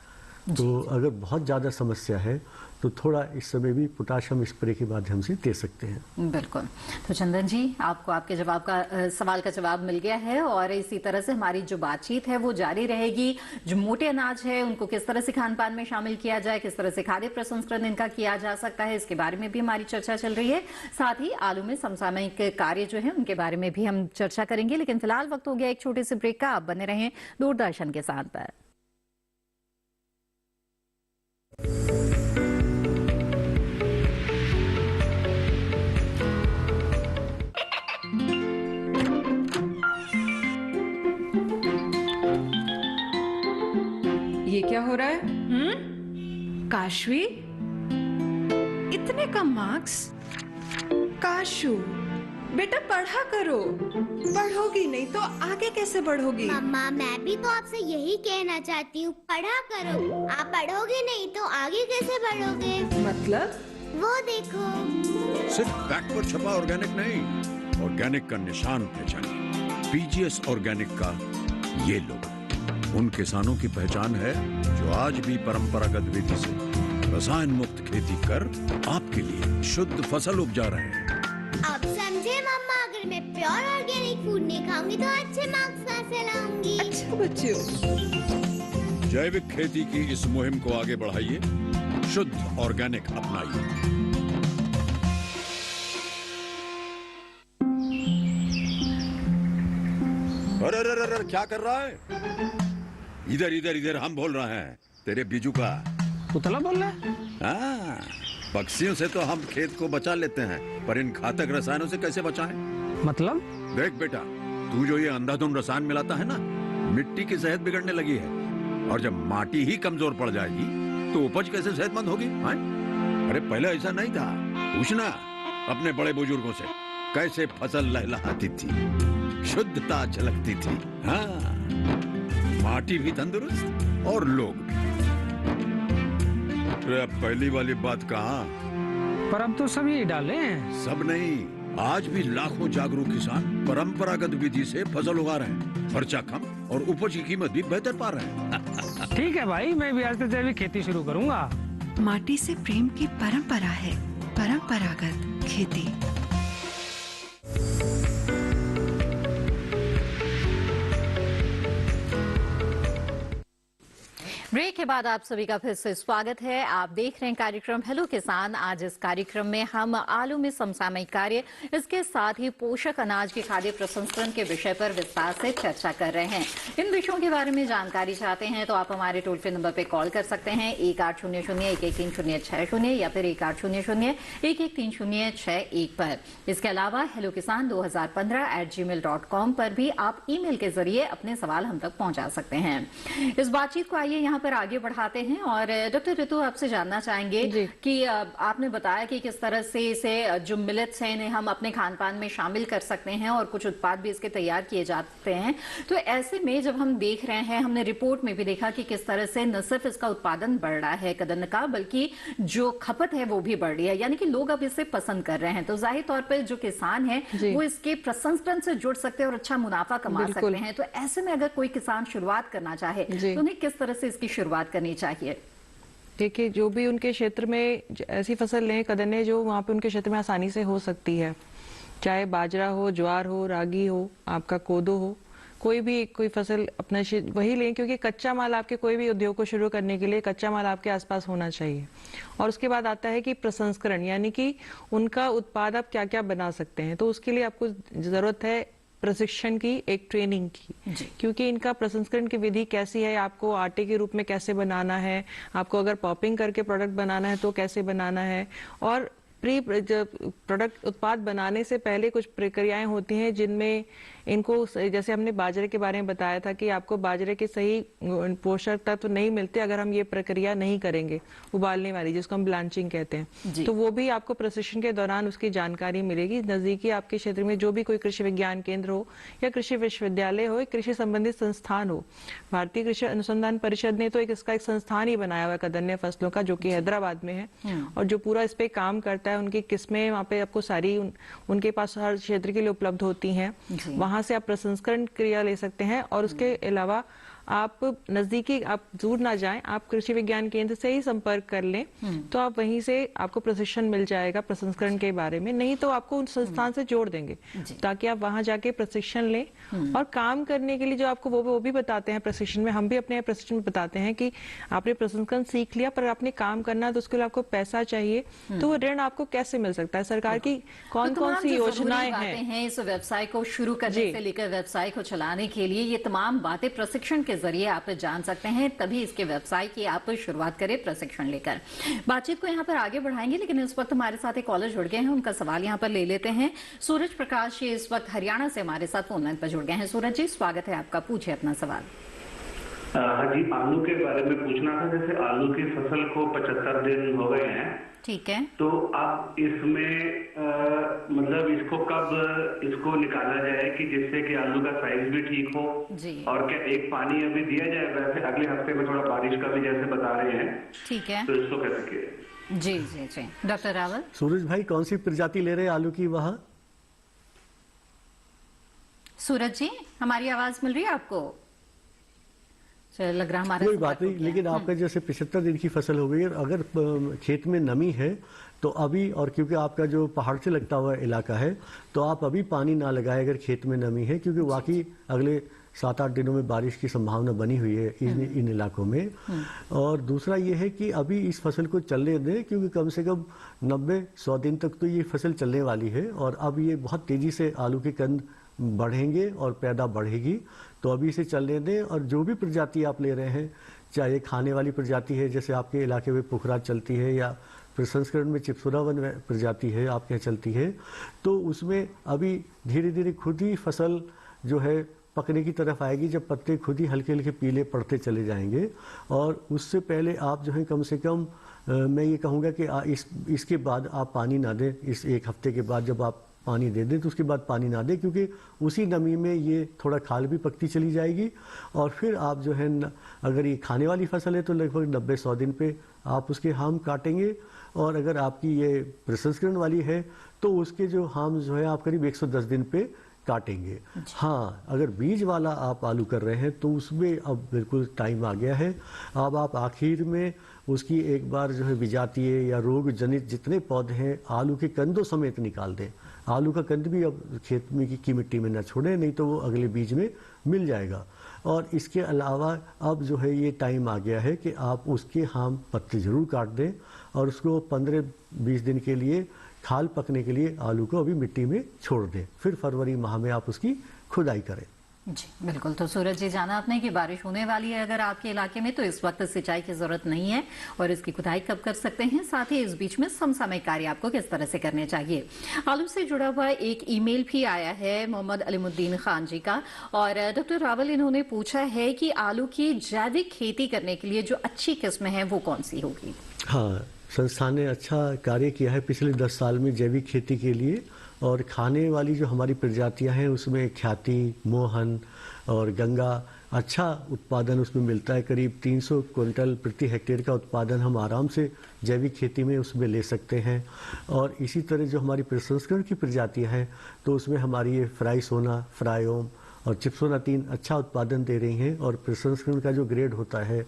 Speaker 1: तो अगर बहुत ज़्यादा समस्या है तो थोड़ा इस समय भी पोटाश हम स्प्रे के माध्यम से दे सकते हैं।
Speaker 2: बिल्कुल। तो चंदन जी आपको आपके जवाब का सवाल का जवाब मिल गया है, और इसी तरह से हमारी जो बातचीत है वो जारी रहेगी। जो मोटे अनाज है उनको किस तरह से खान पान में शामिल किया जाए, किस तरह से खाद्य प्रसंस्करण इनका किया जा सकता है, इसके बारे में भी हमारी चर्चा चल रही है। साथ ही आलू में समसामयिक कार्य जो है उनके बारे में भी हम चर्चा करेंगे। लेकिन फिलहाल वक्त हो गया एक छोटे से ब्रेक का। आप बने रहें दूरदर्शन के साथ पर।
Speaker 12: रहा है? काशवी, इतने कम मार्क्स? काशू, बेटा पढ़ा करो, पढ़ोगी नहीं तो आगे कैसे बढ़ोगी?
Speaker 13: मम्मा, मैं भी तो आपसे यही कहना चाहती हूँ, पढ़ा करो। आप पढ़ोगे नहीं तो आगे कैसे बढ़ोगे?
Speaker 12: मतलब?
Speaker 13: वो देखो।
Speaker 14: सिर्फ बैक पर छपा ऑर्गेनिक नहीं, ऑर्गेनिक का निशान पहचानिए। पीजीएस ऑर्गेनिक का ये लोगो उन किसानों की पहचान है जो आज भी परंपरागत विधि से रसायन मुक्त खेती कर आपके लिए शुद्ध फसल उपजा रहे हैं।
Speaker 13: अब समझे मम्मा, अगर मैं प्योर ऑर्गेनिक फूड नहीं खाऊंगी तो अच्छे मार्क्स कहाँ से लाऊंगी?
Speaker 12: अच्छा बच्चों,
Speaker 14: जैविक खेती की इस मुहिम को आगे बढ़ाइए, शुद्ध ऑर्गेनिक अपनाइए। अरे अरे अरे क्या कर रहा है? इधर इधर इधर, हम बोल रहे हैं तेरे बीजू का।
Speaker 15: पुतला बोल रहा है?
Speaker 14: हाँ, पक्षियों से तो हम खेत को बचा लेते हैं, पर इन घातक रसायनों से कैसे बचाएं?
Speaker 15: मतलब?
Speaker 14: देख बेटा, तू जो ये अंधाधुंध रसायन मिलाता है ना, मिट्टी की सेहत बिगड़ने लगी है। और जब माटी ही कमजोर पड़ जाएगी तो उपज कैसे सेहतमंद होगी? अरे पहले ऐसा नहीं था। पूछना अपने बड़े बुजुर्गों से, कैसे फसल लहलहाती थी, शुद्धता झलकती थी। हाँ, माटी भी तंदुरुस्त और लोग भी। पहली वाली बात कहाँ?
Speaker 15: पर अब तो सभी डाले हैं।
Speaker 14: सब नहीं, आज भी लाखों जागरूक किसान परंपरागत विधि से फसल उगा रहे हैं। खर्चा कम और उपज की कीमत भी बेहतर पा रहे हैं।
Speaker 15: ठीक है भाई, मैं भी आज से जैविक खेती शुरू करूंगा।
Speaker 12: माटी से प्रेम की परंपरा है परंपरागत खेती।
Speaker 2: ब्रेक के बाद आप सभी का फिर से स्वागत है। आप देख रहे हैं कार्यक्रम हेलो किसान। आज इस कार्यक्रम में हम आलू में समसामयिक कार्य, इसके साथ ही पोषक अनाज के खाद्य प्रसंस्करण के विषय पर विस्तार से चर्चा कर रहे हैं। इन विषयों के बारे में जानकारी चाहते हैं तो आप हमारे टोल फ्री नंबर पर कॉल कर सकते हैं 1800-113060 या फिर 1800-113061 पर। इसके अलावा हेलो किसान 2015@gmail.com पर भी आप ईमेल के जरिए अपने सवाल हम तक पहुंचा सकते हैं। इस बातचीत को आइए यहाँ पर आगे बढ़ाते हैं और डॉक्टर ऋतु, आपसे जानना चाहेंगे कि आपने बताया कि किस तरह से इसे जो मिलेट्स हैं इन्हें हम अपने खान पान में शामिल कर सकते हैं और कुछ उत्पाद भी इसके तैयार किए जाते हैं। तो ऐसे में जब हम देख रहे हैं, हमने रिपोर्ट में भी देखा कि किस तरह से न सिर्फ इसका उत्पादन बढ़ रहा है कदन्न का, बल्कि जो खपत है वो भी बढ़ रही है, यानी कि लोग अब इसे पसंद कर रहे हैं। तो जाहिर तौर पर जो किसान है वो इसके प्रसंस्करण से जुड़ सकते हैं और अच्छा मुनाफा कमा सकते हैं। तो ऐसे में अगर कोई किसान शुरुआत करना चाहे तो उन्हें किस तरह से इसकी शुरुआत करनी चाहिए?
Speaker 3: देखिए, जो भी उनके क्षेत्र में ऐसी फसल लें कदने जो वहाँ पे उनके क्षेत्र में आसानी से हो सकती है, चाहे बाजरा हो, ज्वार हो, रागी हो, आपका कोदो हो, कोई फसल अपना वही लें, क्योंकि कच्चा माल आपके कोई भी उद्योग को शुरू करने के लिए कच्चा माल आपके आसपास होना चाहिए। और उसके बाद आता है कि प्रसंस्करण, यानी कि उनका उत्पाद आप क्या क्या बना सकते हैं। तो उसके लिए आपको जरूरत है प्रशिक्षण की, एक ट्रेनिंग की, क्योंकि इनका प्रसंस्करण की विधि कैसी है, आपको आटे के रूप में कैसे बनाना है, आपको अगर पॉपिंग करके प्रोडक्ट बनाना है तो कैसे बनाना है, और प्रोडक्ट उत्पाद बनाने से पहले कुछ प्रक्रियाएं होती हैं जिनमें इनको, जैसे हमने बाजरे के बारे में बताया था कि आपको बाजरे के सही पोषक तत्व नहीं मिलते अगर हम ये प्रक्रिया नहीं करेंगे, उबालने वाली जिसको हम ब्लांचिंग कहते हैं। तो वो भी आपको प्रशिक्षण के दौरान उसकी जानकारी मिलेगी। नजदीकी आपके क्षेत्र में जो भी कोई कृषि विज्ञान केंद्र हो या कृषि विश्वविद्यालय हो, कृषि संबंधित संस्थान हो, भारतीय कृषि अनुसंधान परिषद ने तो इसका एक संस्थान ही बनाया हुआ है कदन्य फसलों का, जो कि हैदराबाद में है, और जो पूरा इस पे काम करता है। उनकी किस्में वहाँ पे आपको सारी उनके पास हर क्षेत्र के लिए उपलब्ध होती हैं। वहाँ से आप प्रसंस्करण क्रिया ले सकते हैं। और उसके अलावा आप नजदीकी, आप दूर ना जाएं, आप कृषि विज्ञान केंद्र से ही संपर्क कर लें, तो आप वहीं से आपको प्रशिक्षण मिल जाएगा प्रसंस्करण के बारे में। नहीं तो आपको उन संस्थान से जोड़ देंगे ताकि आप वहां जाके प्रशिक्षण लें। और काम करने के लिए जो आपको वो भी बताते हैं प्रशिक्षण में, हम भी अपने प्रशिक्षण में बताते हैं कि आपने प्रसंस्करण सीख लिया पर आपने काम करना है तो उसके लिए आपको पैसा चाहिए, तो वो ऋण आपको कैसे मिल सकता है, सरकार की कौन कौन सी योजनाएं हैं
Speaker 2: इस व्यवसाय को शुरू करने से लेकर व्यवसाय को चलाने के लिए, ये तमाम बातें प्रशिक्षण के जरिए आप जान सकते हैं। तभी इसके व्यवसाय की आप शुरुआत करें प्रशिक्षण लेकर। बातचीत को यहाँ पर आगे बढ़ाएंगे, लेकिन इस वक्त हमारे साथ एक कॉलर जुड़ गए हैं, उनका सवाल यहाँ पर ले लेते हैं। सूरज प्रकाश जी इस वक्त हरियाणा से हमारे साथ फोन लाइन पर जुड़ गए हैं। सूरज जी, स्वागत है आपका, पूछे अपना सवाल।
Speaker 16: हाँ जी, आलू के बारे में पूछना था। जैसे आलू की फसल को 75 दिन हो गए हैं,
Speaker 2: ठीक है,
Speaker 16: तो अब इसमें मतलब इसको कब इसको निकाला जाए कि जिससे कि आलू का साइज भी ठीक हो
Speaker 2: जी।
Speaker 16: और क्या एक पानी अभी दिया जाए? वैसे अगले हफ्ते में थोड़ा बारिश का भी जैसे बता रहे हैं,
Speaker 2: ठीक है,
Speaker 16: तो इसको कैसे किया?
Speaker 2: जी जी जी। डॉक्टर रावल।
Speaker 1: सूरज भाई कौन सी प्रजाति ले रहे हैं आलू की वहाँ?
Speaker 2: सूरज जी, हमारी आवाज मिल रही है आपको? लग रहा हमारा
Speaker 1: कोई बात नहीं, लेकिन आपका जैसे 75 दिन की फसल हो गई है, अगर खेत में नमी है तो अभी, और क्योंकि आपका जो पहाड़ से लगता हुआ इलाका है, तो आप अभी पानी ना लगाए अगर खेत में नमी है, क्योंकि वाकई अगले 7-8 दिनों में बारिश की संभावना बनी हुई है इन इलाकों में। और दूसरा ये है कि अभी इस फसल को चलने दें, क्योंकि कम से कम 90-100 दिन तक तो ये फसल चलने वाली है, और अब ये बहुत तेजी से आलू के कंद बढ़ेंगे और पैदा बढ़ेगी, तो अभी इसे चलने दें। और जो भी प्रजाति आप ले रहे हैं, चाहे खाने वाली प्रजाति है जैसे आपके इलाके में पुखराज चलती है, या प्रसंस्करण में चिप्सुरावन प्रजाति है आपके यहाँ चलती है, तो उसमें अभी धीरे धीरे खुद ही फसल जो है पकने की तरफ आएगी, जब पत्ते खुद ही हल्के हल्के पीले पड़ते चले जाएंगे। और उससे पहले आप जो है कम से कम मैं ये कहूँगा कि इसके बाद आप पानी ना दें। इस एक हफ्ते के बाद जब आप पानी दे दें तो उसके बाद पानी ना दें, क्योंकि उसी नमी में ये थोड़ा खाल भी पकती चली जाएगी। और फिर आप जो है अगर ये खाने वाली फसल है तो लगभग 90-100 दिन पे आप उसके हाम काटेंगे, और अगर आपकी ये प्रसंस्करण वाली है तो उसके जो हाम जो है आप करीब 110 दिन पे काटेंगे। हाँ, अगर बीज वाला आप आलू कर रहे हैं तो उसमें अब बिल्कुल टाइम आ गया है। अब आप आखिर में उसकी एक बार जो है विजातीय या रोग जनित जितने पौधे हैं आलू के कंदों समेत निकाल दें। आलू का कंद भी अब खेत में की मिट्टी में न छोड़ें, नहीं तो वो अगले बीज में मिल जाएगा। और इसके अलावा अब जो है ये टाइम आ गया है कि आप उसके हाम पत्ते जरूर काट दें, और उसको 15-20 दिन के लिए खाल पकने के लिए आलू को अभी मिट्टी में छोड़ दें, फिर फरवरी माह में आप उसकी खुदाई करें।
Speaker 2: जी बिल्कुल। तो सूरज जी, जाना आपने कि बारिश होने वाली है अगर आपके इलाके में, तो इस वक्त सिंचाई की जरूरत नहीं है, और इसकी खुदाई कब कर सकते हैं, साथ ही इस बीच में समसामयिक कार्य आपको किस तरह से करने चाहिए। आलू से जुड़ा हुआ एक ईमेल भी आया है मोहम्मद अलीमुद्दीन खान जी का, और डॉक्टर रावल इन्होंने पूछा है कि आलू की जैविक खेती करने के लिए जो अच्छी किस्म है वो कौन सी होगी।
Speaker 1: हाँ, संस्थान ने अच्छा कार्य किया है पिछले 10 साल में जैविक खेती के लिए, और खाने वाली जो हमारी प्रजातियां हैं उसमें ख्याति, मोहन और गंगा अच्छा उत्पादन उसमें मिलता है। करीब 300 क्विंटल प्रति हेक्टेयर का उत्पादन हम आराम से जैविक खेती में उसमें ले सकते हैं। और इसी तरह जो हमारी प्रसंस्करण की प्रजातियां हैं तो उसमें हमारी ये फ्राई सोना, फ्रायोम और चिप्सोना 3 अच्छा उत्पादन दे रही हैं। और प्रसंस्करण का जो ग्रेड होता है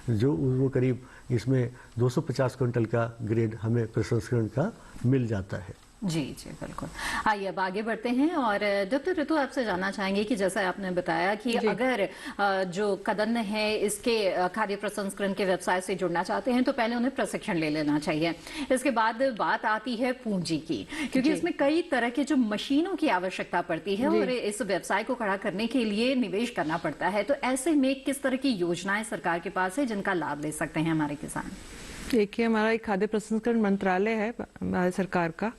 Speaker 1: जो वो करीब इसमें 250 क्विंटल का ग्रेड हमें प्रसंस्करण का मिल जाता है।
Speaker 2: जी जी बिल्कुल। आइए अब आगे बढ़ते हैं, और डॉक्टर ऋतु आपसे जानना चाहेंगे कि जैसा आपने बताया कि अगर जो कदन्न है इसके खाद्य प्रसंस्करण के व्यवसाय से जुड़ना चाहते हैं तो पहले उन्हें प्रशिक्षण ले लेना चाहिए। इसके बाद बात आती है पूंजी की, क्योंकि इसमें कई तरह के जो मशीनों की आवश्यकता पड़ती है और इस व्यवसाय को खड़ा करने के लिए निवेश करना पड़ता है। तो ऐसे में किस तरह की योजनाएं सरकार के पास है जिनका लाभ ले सकते हैं हमारे किसान?
Speaker 3: देखिए, हमारा एक खाद्य प्रसंस्करण मंत्रालय है भारत सरकार का,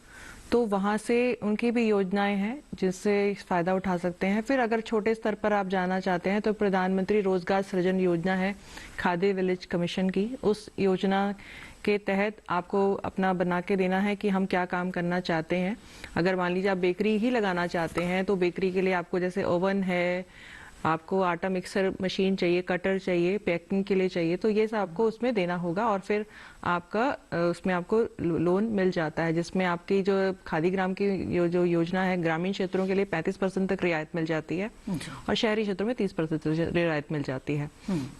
Speaker 3: तो वहाँ से उनकी भी योजनाएं हैं जिससे फायदा उठा सकते हैं। फिर अगर छोटे स्तर पर आप जाना चाहते हैं तो प्रधानमंत्री रोजगार सृजन योजना है खाद्य विलेज कमीशन की। उस योजना के तहत आपको अपना बना के देना है कि हम क्या काम करना चाहते हैं। अगर मान लीजिए आप बेकरी ही लगाना चाहते हैं तो बेकरी के लिए आपको जैसे ओवन है, आपको आटा मिक्सर मशीन चाहिए, कटर चाहिए, पैकिंग के लिए चाहिए, तो ये सब आपको उसमें देना होगा। और फिर आपका उसमें आपको लोन मिल जाता है, जिसमें आपकी जो खादी ग्राम की जो योजना है ग्रामीण क्षेत्रों के लिए 35% तक रियायत मिल जाती है और शहरी क्षेत्रों में 30% रियायत मिल जाती है।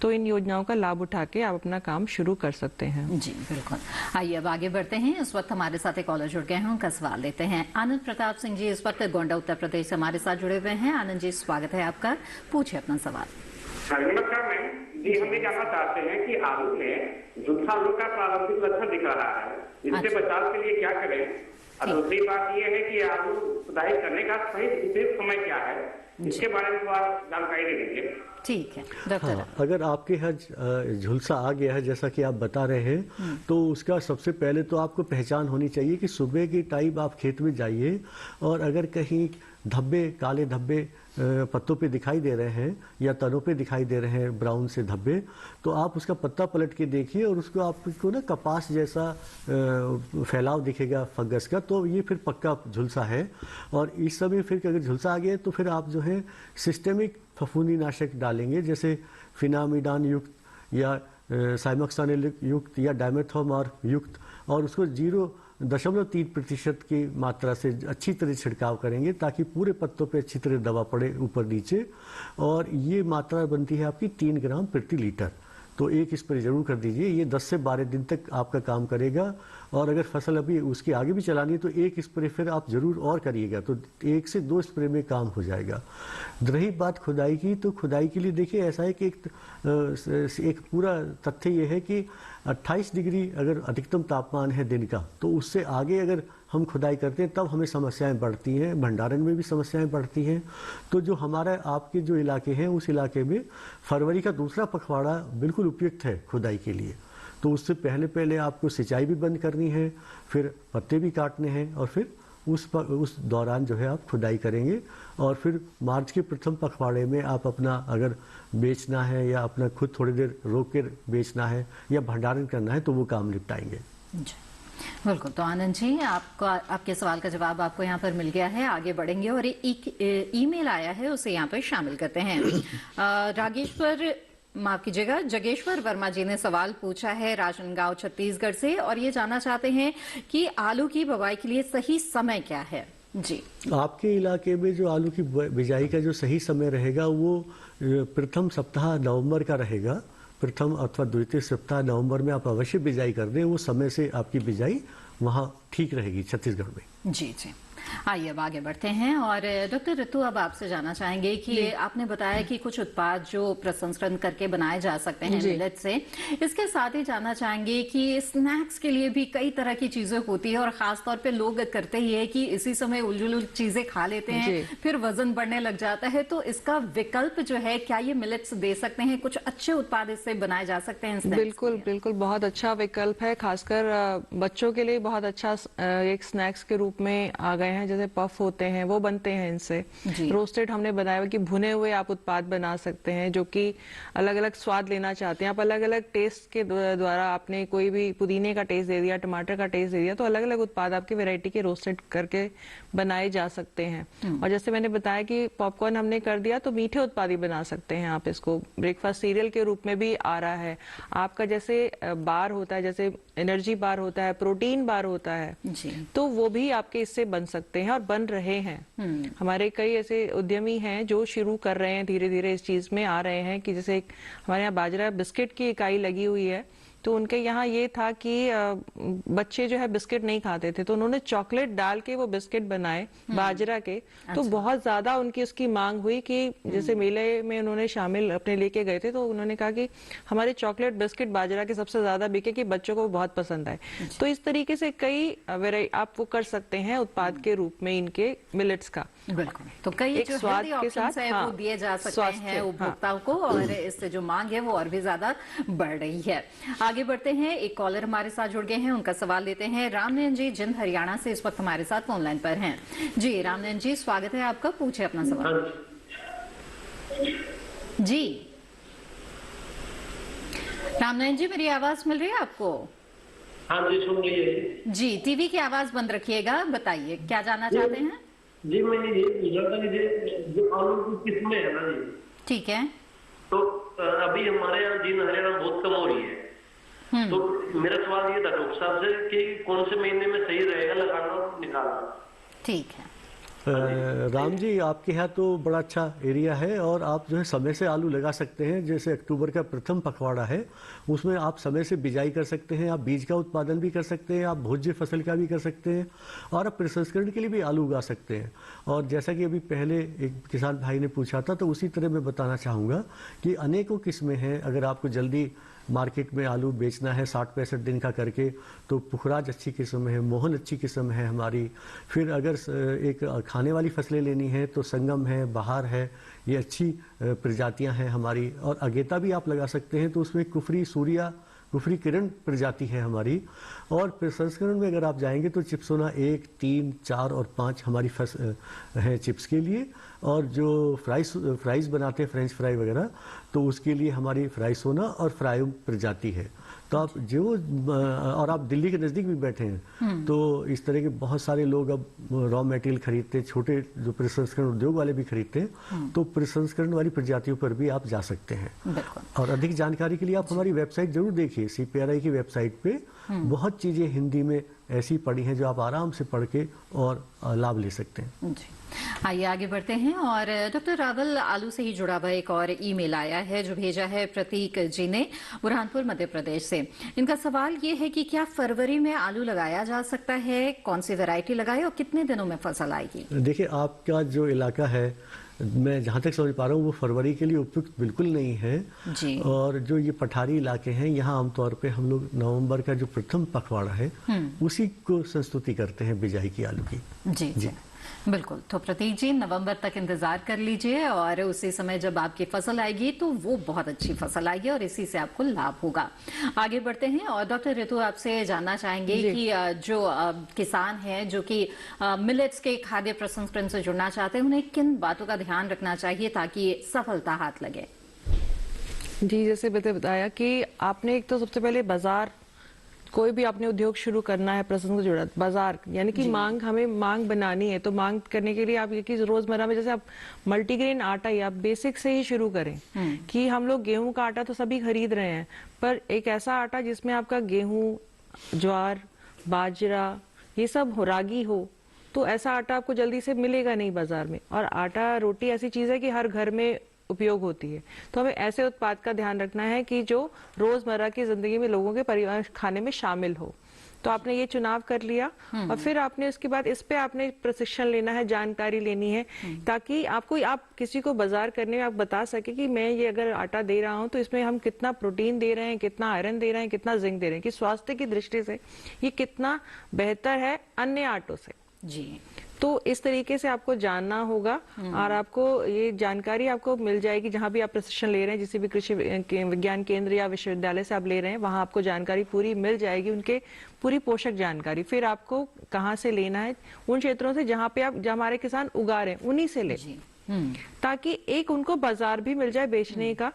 Speaker 3: तो इन योजनाओं का लाभ उठा के आप अपना काम शुरू कर सकते हैं।
Speaker 2: जी बिल्कुल। आइए अब आगे बढ़ते हैं। इस वक्त हमारे साथ एक कॉलर जुड़ गए हैं, उनका सवाल लेते हैं। आनंद प्रताप सिंह जी इस वक्त गोंडा उत्तर प्रदेश से हमारे साथ जुड़े हुए हैं। आनंद जी, स्वागत है आपका, पूछिए अपना सवाल।
Speaker 4: नमस्कार मैम जी, हम ये जानना चाहते हैं कि आलू में झुलसा रोग का प्रारंभिक लक्षण दिख रहा है, इससे बचाव के लिए क्या करें? और दूसरी बात ये है कि आलू खुदाई करने का सही विशेष समय क्या है, इसके बारे में थोड़ा जानकारी दे दीजिए।
Speaker 2: ठीक है डॉक्टर।
Speaker 1: हाँ, अगर आपके यहाँ झुलसा आ गया है जैसा कि आप बता रहे हैं तो उसका सबसे पहले तो आपको पहचान होनी चाहिए कि सुबह के टाइम आप खेत में जाइए और अगर कहीं धब्बे, काले धब्बे पत्तों पे दिखाई दे रहे हैं या तनों पे दिखाई दे रहे हैं ब्राउन से धब्बे, तो आप उसका पत्ता पलट के देखिए और उसको आपको ना कपास जैसा फैलाव दिखेगा फंगस का, तो ये फिर पक्का झुलसा है। और इस समय फिर अगर झुलसा आ गया तो फिर आप जो है सिस्टेमिक फफूंदी नाशक डालेंगे, जैसे फिनामिडान युक्त या साइमोक्सानिल युक्त या डायमेथोमार युक्त, और उसको 0.3% की मात्रा से अच्छी तरह छिड़काव करेंगे ताकि पूरे पत्तों पे अच्छी तरह दवा पड़े ऊपर नीचे। और ये मात्रा बनती है आपकी 3 ग्राम प्रति लीटर, तो एक स्प्रे जरूर कर दीजिए। ये 10 से 12 दिन तक आपका काम करेगा। और अगर फसल अभी उसके आगे भी चलानी है तो एक स्प्रे फिर आप जरूर और करिएगा, तो 1 से 2 स्प्रे में काम हो जाएगा। रही बात खुदाई की, तो खुदाई के लिए देखिए ऐसा है कि एक पूरा तथ्य ये है कि 28 डिग्री अगर अधिकतम तापमान है दिन का, तो उससे आगे अगर हम खुदाई करते हैं तब हमें समस्याएं बढ़ती हैं, भंडारण में भी समस्याएं बढ़ती हैं। तो जो हमारा आपके जो इलाके हैं उस इलाके में फरवरी का दूसरा पखवाड़ा बिल्कुल उपयुक्त है खुदाई के लिए। तो उससे पहले आपको सिंचाई भी बंद करनी है, फिर पत्ते भी काटने हैं, और फिर उस दौरान जो है आप खुदाई करेंगे। और फिर मार्च के प्रथम पखवाड़े में आप अपना अगर बेचना है या अपना खुद थोड़ी देर रोक कर बेचना है या भंडारण करना है तो वो काम निपटाएंगे।
Speaker 2: बिल्कुल। तो आनंद जी, आपको आपके सवाल का जवाब आपको यहाँ पर मिल गया है। आगे बढ़ेंगे और एक ईमेल आया है, उसे यहाँ पर शामिल करते हैं। माफ कीजिएगा, जगेश्वर वर्मा जी ने सवाल पूछा है राजनांदगांव छत्तीसगढ़ से, और ये जानना चाहते हैं कि आलू की बुवाई के लिए सही समय क्या है। जी,
Speaker 1: आपके इलाके में जो आलू की बिजाई का जो सही समय रहेगा वो प्रथम सप्ताह नवंबर का रहेगा। प्रथम अथवा द्वितीय सप्ताह नवंबर में आप अवश्य बिजाई कर दें, वो समय से आपकी बिजाई वहाँ ठीक रहेगी छत्तीसगढ़ में।
Speaker 2: जी जी। आइए अब आगे बढ़ते हैं और डॉक्टर ऋतु, अब आपसे जानना चाहेंगे कि आपने बताया कि कुछ उत्पाद जो प्रसंस्करण करके बनाए जा सकते हैं मिलेट से, इसके साथ ही जानना चाहेंगे कि स्नैक्स के लिए भी कई तरह की चीजें होती है और खास तौर पे लोग करते ही है कि इसी समय उलझुल चीजें खा लेते हैं, फिर वजन बढ़ने लग जाता है। तो इसका विकल्प जो है, क्या ये मिलेट्स दे सकते हैं? कुछ अच्छे उत्पाद इससे बनाए जा सकते हैं?
Speaker 3: बिल्कुल बिल्कुल, बहुत अच्छा विकल्प है, खासकर बच्चों के लिए बहुत अच्छा एक स्नैक्स के रूप में आ गए हैं। जैसे पफ होते हैं वो बनते हैं इनसे। रोस्टेड हमने बनाया कि भुने हुए आप उत्पाद बना सकते हैं, जो कि अलग अलग स्वाद लेना चाहते हैं आप, अलग अलग टेस्ट के द्वारा आपने कोई भी पुदीने का टेस्ट दे दिया, टमाटर का टेस्ट दे दिया, तो अलग अलग उत्पाद आपके वैरायटी के रोस्टेड करके बनाए जा सकते हैं। और जैसे मैंने बताया कि पॉपकॉर्न हमने कर दिया, तो मीठे उत्पाद ही बना सकते हैं आप इसको। ब्रेकफास्ट सीरियल के रूप में भी आ रहा है आपका, जैसे बार होता है, जैसे एनर्जी बार होता है, प्रोटीन बार होता है, तो वो भी आपके इससे बन सकते हैं और बन रहे हैं। हमारे कई ऐसे उद्यमी हैं जो शुरू कर रहे हैं, धीरे धीरे इस चीज में आ रहे हैं कि जैसे हमारे यहाँ बाजरा बिस्किट की इकाई लगी हुई है, तो उनके यहाँ ये था कि बच्चे जो है बिस्किट नहीं खाते थे, तो उन्होंने चॉकलेट डाल के वो बिस्किट बनाए बाजरा के। तो बहुत ज्यादा उनकी उसकी मांग हुई कि जैसे मेले में उन्होंने शामिल अपने लेके गए थे, तो उन्होंने कहा कि हमारे चॉकलेट बिस्किट बाजरा के सबसे ज्यादा बिके, कि बच्चों को बहुत पसंद आए। तो इस तरीके से कई आप वो कर सकते हैं उत्पाद के रूप में इनके मिलेट्स का।
Speaker 2: बिल्कुल। तो कई जो हेल्दी ऑप्शंस है वो दिए जा सकते हैं उपभोक्ताओं को, और इससे जो मांग है वो और भी ज्यादा बढ़ रही है। आगे बढ़ते हैं, एक कॉलर हमारे साथ जुड़ गए हैं, उनका सवाल लेते हैं। रामनयन जी जिंद हरियाणा से इस वक्त हमारे साथ फोन लाइन पर हैं। जी रामनयन जी, स्वागत है आपका, पूछे अपना सवाल। जी रामनयन जी, मेरी आवाज मिल रही है आपको?
Speaker 16: हाँ जी, सुन लीजिए
Speaker 2: जी। टीवी की आवाज बंद रखिएगा, बताइए क्या जानना चाहते हैं?
Speaker 16: जी मैं ये पूछा था कि जो आलू की किस्में है ना जी, ठीक है, तो अभी हमारे यहाँ जिन हरियाणा बहुत कम हो रही है, तो मेरा सवाल ये था डॉक्टर साहब से कि कौन से महीने में सही रहेगा लगाना और निकालना? ठीक है।
Speaker 1: राम जी, आपके यहाँ तो बड़ा अच्छा एरिया है और आप जो है समय से आलू लगा सकते हैं। जैसे अक्टूबर का प्रथम पखवाड़ा है, उसमें आप समय से बिजाई कर सकते हैं, आप बीज का उत्पादन भी कर सकते हैं, आप भोज्य फसल का भी कर सकते हैं, और आप प्रसंस्करण के लिए भी आलू उगा सकते हैं। और जैसा कि अभी पहले एक किसान भाई ने पूछा था, तो उसी तरह मैं बताना चाहूँगा कि अनेकों किस्में हैं। अगर आपको जल्दी मार्केट में आलू बेचना है 60-65 दिन का करके, तो पुखराज अच्छी किस्म है, मोहन अच्छी किस्म है हमारी। फिर अगर एक खाने वाली फसलें लेनी है तो संगम है, बहार है, ये अच्छी प्रजातियां हैं हमारी। और अगेता भी आप लगा सकते हैं, तो उसमें कुफरी, सूर्या, कुफरी किरण प्रजाति है हमारी। और प्रसंस्करण में अगर आप जाएंगे तो चिप्सोना 1, 3, 4 और 5 हमारी हैं चिप्स के लिए। और जो फ्राइज बनाते हैं फ्रेंच फ्राई वगैरह, तो उसके लिए हमारी फ्राइसोना और फ्राइम प्रजाति है। तो आप और आप दिल्ली के नज़दीक भी बैठे हैं, तो इस तरह के बहुत सारे लोग अब रॉ मटेरियल खरीदते हैं, छोटे जो प्रसंस्करण उद्योग वाले भी खरीदते हैं, तो प्रसंस्करण वाली प्रजातियों पर भी आप जा सकते हैं। और अधिक जानकारी के लिए आप हमारी वेबसाइट जरूर देखिए। CPRI की वेबसाइट पे बहुत चीज़ें हिंदी में ऐसी पड़ी हैं जो आप आराम से पढ़ के और लाभ ले सकते हैं।
Speaker 2: जी, आइए आगे बढ़ते हैं। और डॉक्टर रावल, आलू से ही जुड़ा हुआ एक और ईमेल आया है जो भेजा है प्रतीक जी ने बुरहानपुर मध्य प्रदेश से। इनका सवाल ये है कि क्या फरवरी में आलू लगाया जा सकता है, कौन सी वैरायटी लगाए और कितने दिनों में फसल आएगी?
Speaker 1: देखिए, आपका जो इलाका है, मैं जहाँ तक समझ पा रहा हूँ, वो फरवरी के लिए उपयुक्त बिल्कुल नहीं है
Speaker 2: जी।
Speaker 1: और जो ये पठारी इलाके हैं, यहाँ आमतौर पे हम लोग नवंबर का जो प्रथम पखवाड़ा है उसी को संस्तुति करते हैं बिजाई की आलू की।
Speaker 2: जी बिल्कुल। तो प्रतीक जी, नवंबर तक इंतजार कर लीजिए और उसी समय जब आपकी फसल आएगी तो वो बहुत अच्छी फसल आएगी और इसी से आपको लाभ होगा। आगे बढ़ते हैं और डॉक्टर ऋतु, आपसे जानना चाहेंगे कि जो किसान हैं जो कि मिलेट्स के खाद्य प्रसंस्करण से जुड़ना चाहते हैं, उन्हें किन बातों का ध्यान रखना चाहिए ताकि सफलता हाथ लगे?
Speaker 3: जी, जैसे बताया कि आपने एक तो सबसे पहले बाजार, कोई भी आपने उद्योग शुरू करना है प्रसंस्करण से जुड़ा, बाजार यानी कि मांग, हमें मांग बनानी है। तो मांग करने के लिए आप ये कि रोजमर्रा में जैसे आप मल्टीग्रेन आटा ही आप बेसिक से ही शुरू करें कि हम लोग गेहूं का आटा तो सभी खरीद रहे हैं, पर एक ऐसा आटा जिसमें आपका गेहूं, ज्वार, बाजरा, ये सब हो, रागी हो, तो ऐसा आटा आपको जल्दी से मिलेगा नहीं बाजार में। और आटा रोटी ऐसी चीज है कि हर घर में उपयोग होती है, तो हमें ऐसे उत्पाद का ध्यान रखना है कि जो रोजमर्रा की जिंदगी में लोगों के परिवार खाने में शामिल हो। तो आपने ये चुनाव कर लिया और फिर आपने उसके बाद इस पे आपने प्रशिक्षण लेना है, जानकारी लेनी है, ताकि आप किसी को बाजार करने में आप बता सके कि मैं ये अगर आटा दे रहा हूँ तो इसमें हम कितना प्रोटीन दे रहे हैं, कितना आयरन दे रहे हैं, कितना जिंक दे रहे हैं, कि स्वास्थ्य की दृष्टि से ये कितना बेहतर है अन्य आटों से।
Speaker 2: जी,
Speaker 3: तो इस तरीके से आपको जानना होगा और आपको ये जानकारी आपको मिल जाएगी जहां भी आप प्रशिक्षण ले रहे हैं, जिस भी कृषि विज्ञान केंद्र या विश्वविद्यालय से आप ले रहे हैं, वहां आपको जानकारी पूरी मिल जाएगी, उनके पूरी पोषक जानकारी। फिर आपको कहाँ से लेना है, उन क्षेत्रों से जहाँ पे आप, जहाँ हमारे किसान उगा रहे हैं उन्हीं से ले, ताकि एक उनको बाजार भी मिल जाए बेचने का,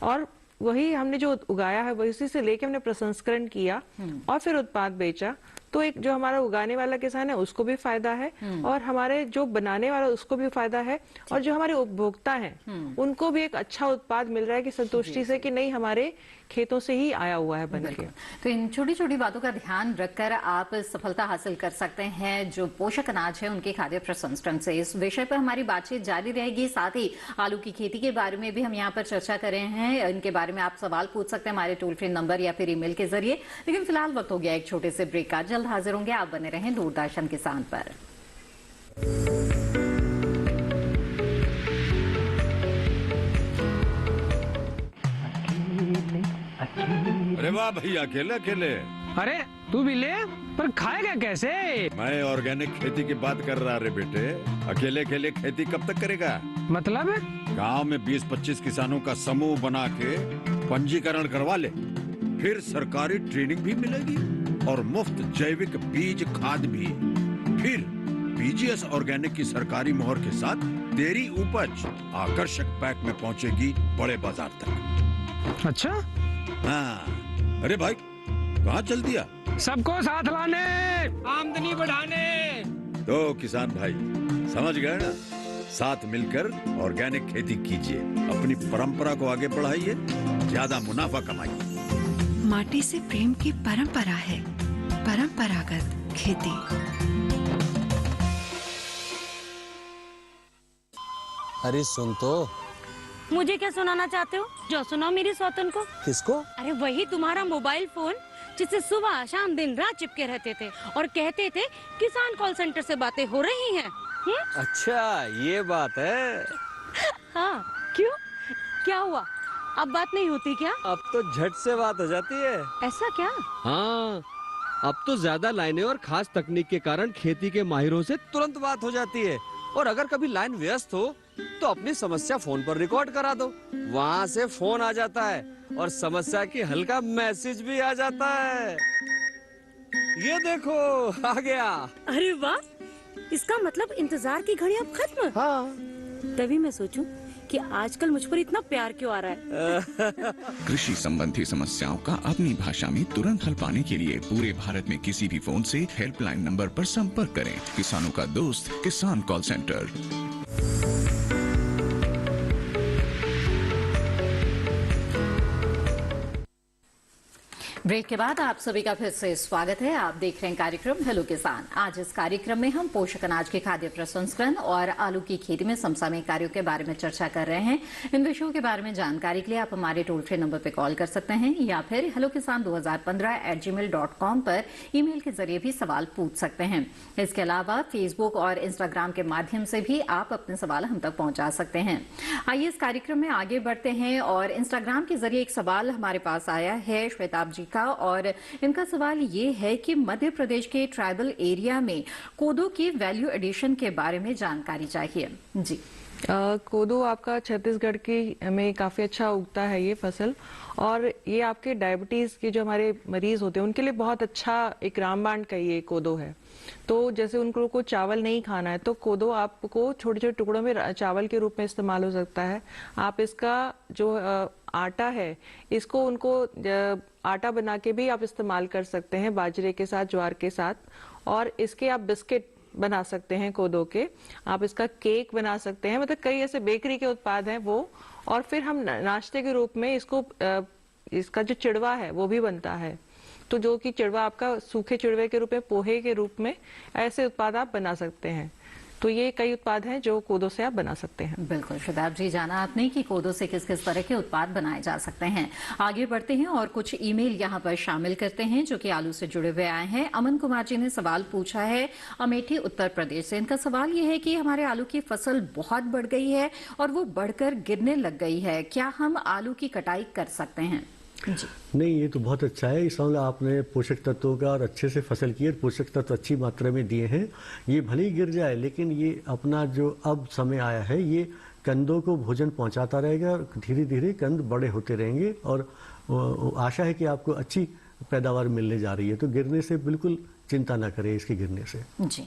Speaker 3: और वही हमने जो उगाया है वही उसी से लेके हमने प्रसंस्करण किया और फिर उत्पाद बेचा, तो एक जो हमारा उगाने वाला किसान है उसको भी फायदा है और हमारे जो बनाने वाला उसको भी फायदा है, और जो हमारे उपभोक्ता हैं उनको भी एक अच्छा उत्पाद मिल रहा है कि संतुष्टि से कि नहीं हमारे खेतों से ही आया हुआ है बन के।
Speaker 2: तो इन छोटी छोटी बातों का ध्यान रखकर आप सफलता हासिल कर सकते हैं जो पोषक अनाज है उनके खाद्य प्रसंस्करण से। इस विषय पर हमारी बातचीत जारी रहेगी, साथ ही आलू की खेती के बारे में भी हम यहाँ पर चर्चा कर रहे हैं। इनके बारे में आप सवाल पूछ सकते हैं हमारे टोल फ्री नंबर या फिर ईमेल के जरिए। लेकिन फिलहाल वक्त हो गया एक छोटे से ब्रेक का, जल्द हाजिर होंगे। आप बने रहें दूरदर्शन किसान पर।
Speaker 14: अरे वाह भैया, अकेले अकेले।
Speaker 15: अरे तू भी ले, पर खाएगा कैसे?
Speaker 14: मैं ऑर्गेनिक खेती की बात कर रहा रे बेटे। अकेले अकेले खेती कब तक करेगा?
Speaker 15: मतलब
Speaker 14: गांव में 20-25 किसानों का समूह बना के पंजीकरण करवा ले, फिर सरकारी ट्रेनिंग भी मिलेगी और मुफ्त जैविक बीज खाद भी। फिर BGS ऑर्गेनिक की सरकारी मोहर के साथ तेरी उपज आकर्षक पैक में पहुंचेगी बड़े बाजार तक।
Speaker 15: अच्छा?
Speaker 14: हाँ। अरे भाई, कहाँ चल दिया?
Speaker 15: सबको साथ लाने, आमदनी बढ़ाने।
Speaker 14: तो किसान भाई समझ गए ना? साथ मिलकर ऑर्गेनिक खेती कीजिए, अपनी परंपरा को आगे बढ़ाइए, ज्यादा मुनाफा कमाइए।
Speaker 12: माटी से प्रेम की परंपरा है परंपरागत खेती।
Speaker 5: अरे सुन तो।
Speaker 17: मुझे क्या सुनाना चाहते हो? जो सुनाओ मेरी सौतन को।
Speaker 5: किसको?
Speaker 17: अरे वही तुम्हारा मोबाइल फोन जिससे सुबह शाम दिन रात चिपके रहते थे और कहते थे किसान कॉल सेंटर से बातें हो रही हैं।
Speaker 5: अच्छा ये बात है।
Speaker 17: हाँ, क्यों? क्या हुआ? अब बात नहीं होती क्या?
Speaker 5: अब तो झट से बात हो जाती है।
Speaker 17: ऐसा क्या?
Speaker 5: हाँ, अब तो ज्यादा लाइनें और खास तकनीक के कारण खेती के माहिरों से तुरंत बात हो जाती है। और अगर कभी लाइन व्यस्त हो
Speaker 8: तो अपनी समस्या फोन पर रिकॉर्ड करा दो, वहाँ से फोन आ जाता है और समस्या की हल का मैसेज भी आ जाता है। ये देखो आ गया।
Speaker 17: अरे वाह, इसका मतलब इंतजार की घड़ी अब खत्म।
Speaker 8: हाँ।
Speaker 17: तभी मैं सोचूं कि आजकल मुझ पर इतना प्यार क्यों आ रहा है।
Speaker 18: कृषि संबंधी समस्याओं का अपनी भाषा में तुरंत हल पाने के लिए पूरे भारत में किसी भी फोन से हेल्पलाइन नंबर पर संपर्क करें। किसानों का दोस्त किसान कॉल सेंटर।
Speaker 2: ब्रेक के बाद आप सभी का फिर से स्वागत है। आप देख रहे हैं कार्यक्रम हेलो किसान। आज इस कार्यक्रम में हम पोषक अनाज के खाद्य प्रसंस्करण और आलू की खेती में समसामयिक कार्यों के बारे में चर्चा कर रहे हैं। इन विषयों के बारे में जानकारी के लिए आप हमारे टोल फ्री नंबर पर कॉल कर सकते हैं या फिर hellokisan2015@gmail.com पर ईमेल के जरिए भी सवाल पूछ सकते हैं। इसके अलावा फेसबुक और इंस्टाग्राम के माध्यम से भी आप अपने सवाल हम तक पहुंचा सकते हैं। आइए इस कार्यक्रम में आगे बढ़ते हैं और इंस्टाग्राम के जरिए एक सवाल हमारे पास आया है श्वेताब जी का, और इनका सवाल ये है कि मध्य प्रदेश के ट्राइबल एरिया में कोदो की वैल्यू एडिशन के बारे में जानकारी चाहिए जी।
Speaker 3: कोदो आपका छत्तीसगढ़ की में काफी अच्छा उगता है ये फसल, और ये आपके डायबिटीज के जो हमारे मरीज होते हैं उनके लिए बहुत अच्छा एक रामबाण का ये कोदो है। तो जैसे उनको को चावल नहीं खाना है तो कोदो आपको छोटे छोटे टुकड़ों में चावल के रूप में इस्तेमाल हो सकता है। आप इसका जो आटा है इसको उनको आटा बना के भी आप इस्तेमाल कर सकते हैं बाजरे के साथ, ज्वार के साथ, और इसके आप बिस्किट बना सकते हैं कोदो के, आप इसका केक बना सकते हैं, मतलब कई ऐसे बेकरी के उत्पाद हैं वो। और फिर हम नाश्ते के रूप में इसको इसका जो चिड़वा है वो भी बनता है, तो जो कि चिड़वा आपका सूखे चिड़वे के रूप में, पोहे के रूप में ऐसे उत्पाद आप बना सकते हैं। तो ये कई उत्पाद हैं जो कोदो से आप बना सकते हैं।
Speaker 2: बिल्कुल श्वेताब जी, जाना आपने कि कोदो से किस किस तरह के उत्पाद बनाए जा सकते हैं। आगे बढ़ते हैं और कुछ ईमेल यहाँ पर शामिल करते हैं जो कि आलू से जुड़े हुए आए हैं। अमन कुमार जी ने सवाल पूछा है अमेठी उत्तर प्रदेश से। इनका सवाल ये है कि हमारे आलू की फसल बहुत बढ़ गई है और वो बढ़कर गिरने लग गई है, क्या हम आलू की कटाई कर सकते हैं जी?
Speaker 1: नहीं, ये तो बहुत अच्छा है। इस मामले आपने पोषक तत्वों का और अच्छे से फसल की है, पोषक तत्व अच्छी मात्रा में दिए हैं। ये भले ही गिर जाए लेकिन ये अपना जो अब समय आया है ये कंदों को भोजन पहुंचाता रहेगा और धीरे धीरे कंद बड़े होते रहेंगे और आशा है कि आपको अच्छी पैदावार मिलने जा रही है। तो गिरने से बिल्कुल चिंता ना करें इसके गिरने से
Speaker 2: जी।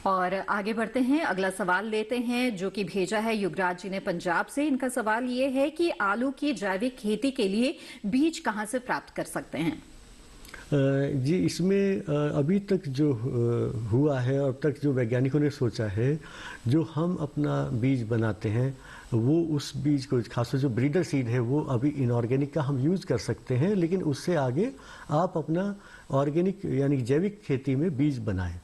Speaker 2: और आगे बढ़ते हैं, अगला सवाल लेते हैं जो कि भेजा है युवराज जी ने पंजाब से। इनका सवाल ये है कि आलू की जैविक खेती के लिए बीज कहां से प्राप्त कर सकते हैं?
Speaker 1: जी, इसमें अभी तक जो हुआ है और अब तक जो वैज्ञानिकों ने सोचा है, जो हम अपना बीज बनाते हैं वो उस बीज को, खासकर जो ब्रीडर सीड है वो अभी इनऑर्गेनिक का हम यूज़ कर सकते हैं, लेकिन उससे आगे आप अपना ऑर्गेनिक यानी जैविक खेती में बीज बनाएं।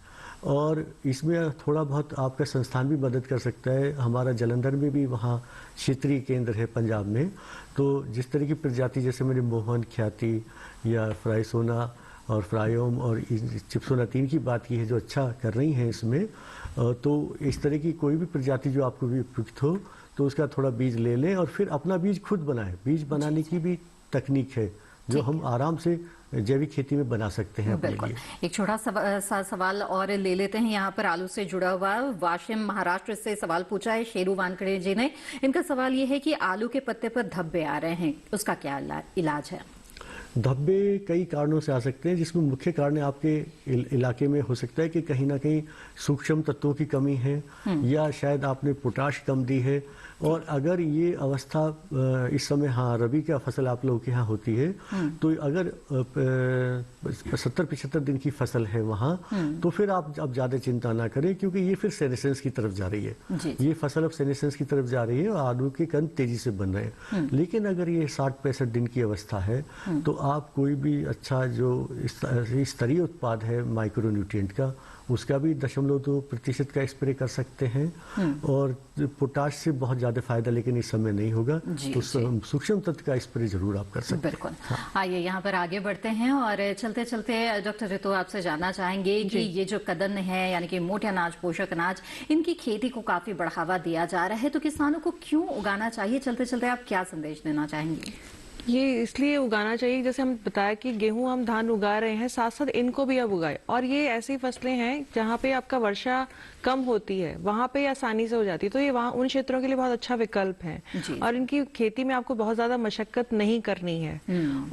Speaker 1: और इसमें थोड़ा बहुत आपका संस्थान भी मदद कर सकता है। हमारा जालंधर में भी वहाँ क्षेत्रीय केंद्र है पंजाब में, तो जिस तरह की प्रजाति जैसे मैंने मोहन, ख्याति या फ्राइसोना और फ्रायोम और चिप्सोना 3 की बात की है जो अच्छा कर रही हैं इसमें, तो इस तरह की कोई भी प्रजाति जो आपको भी उपयुक्त हो तो उसका थोड़ा बीज ले लें और फिर अपना बीज खुद बनाएं। बीज बनाने की भी तकनीक है जो हम आराम से जैविक खेती में बना सकते हैं अपने लिए।
Speaker 2: एक छोटा सा सवाल और ले लेते हैं यहाँ पर आलू से जुड़ा हुआ। वाशिम महाराष्ट्र से सवाल पूछा है शेरू वानखड़े जी ने। इनका सवाल ये है कि आलू के पत्ते पर धब्बे आ रहे हैं, उसका क्या इलाज है?
Speaker 1: धब्बे कई कारणों से आ सकते हैं, जिसमें मुख्य कारण आपके इलाके में हो सकता है कि कहीं ना कहीं सूक्ष्म तत्वों की कमी है या शायद आपने पोटाश कम दी है। और अगर ये अवस्था इस समय, हाँ, रबी का फसल आप लोगों के यहाँ होती है, तो अगर 70-75 दिन की फसल है वहाँ, तो फिर आप अब ज़्यादा चिंता ना करें क्योंकि ये फिर सेनेसेंस की तरफ जा रही है। ये फसल अब सेनेसेंस की तरफ जा रही है और आलू के कंद तेजी से बन रहे हैं। लेकिन अगर ये 60-65 दिन की अवस्था है तो आप कोई भी अच्छा जो स्तरीय उत्पाद है माइक्रो न्यूट्रिएंट का, उसका भी 0.2% का स्प्रे कर सकते हैं। और पोटाश से बहुत ज्यादा फायदा लेकिन इस समय नहीं होगा, तो सूक्ष्म तत्व का स्प्रे जरूर आप कर सकते हैं।
Speaker 2: बिल्कुल। आइए यहाँ पर आगे बढ़ते हैं और चलते चलते डॉक्टर ऋतु आपसे जानना चाहेंगे कि ये जो कदन है यानी कि मोटे अनाज, पोषक अनाज, इनकी खेती को काफी बढ़ावा दिया जा रहा है, तो किसानों को क्यों उगाना चाहिए? चलते चलते आप क्या संदेश देना चाहेंगे?
Speaker 3: ये इसलिए उगाना चाहिए, जैसे हम बताया कि गेहूं हम धान उगा रहे हैं, साथ साथ इनको भी अब उगाए। और ये ऐसी फसलें हैं जहाँ पे आपका वर्षा कम होती है, वहाँ पे आसानी से हो जाती है, तो ये वहाँ उन क्षेत्रों के लिए बहुत अच्छा विकल्प है। और इनकी खेती में आपको बहुत ज्यादा मशक्कत नहीं करनी है,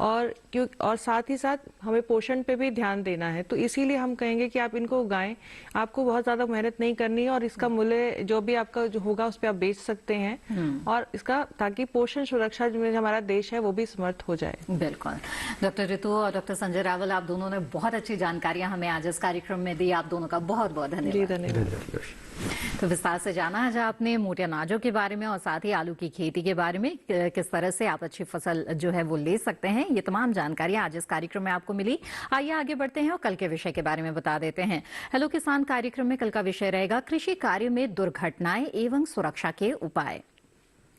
Speaker 3: और साथ ही साथ हमें पोषण पे भी ध्यान देना है। तो इसीलिए हम कहेंगे कि आप इनको उगाएं, आपको बहुत ज्यादा मेहनत नहीं करनी है, और इसका मूल्य जो भी आपका जो होगा उस पर आप बेच सकते हैं, और इसका ताकि पोषण सुरक्षा में हमारा देश है वो भी समर्थ हो जाए।
Speaker 2: बिल्कुल। डॉक्टर ऋतु और डॉक्टर संजय रावल, आप दोनों ने बहुत अच्छी जानकारियां हमें आज इस कार्यक्रम में दी। आप दोनों का बहुत बहुत धन्यवाद। तो विस्तार से जाना आज आपने मोटे अनाजों के बारे में और साथ ही आलू की खेती के बारे में, किस तरह से आप अच्छी फसल जो है वो ले सकते हैं। ये तमाम जानकारियां आज इस कार्यक्रम में आपको मिली। आइए आगे बढ़ते हैं और कल के विषय के बारे में बता देते हैं। हेलो किसान कार्यक्रम में कल का विषय रहेगा कृषि कार्य में दुर्घटनाएं एवं सुरक्षा के उपाय,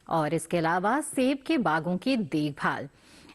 Speaker 2: और इसके अलावा सेब के बागों की देखभाल।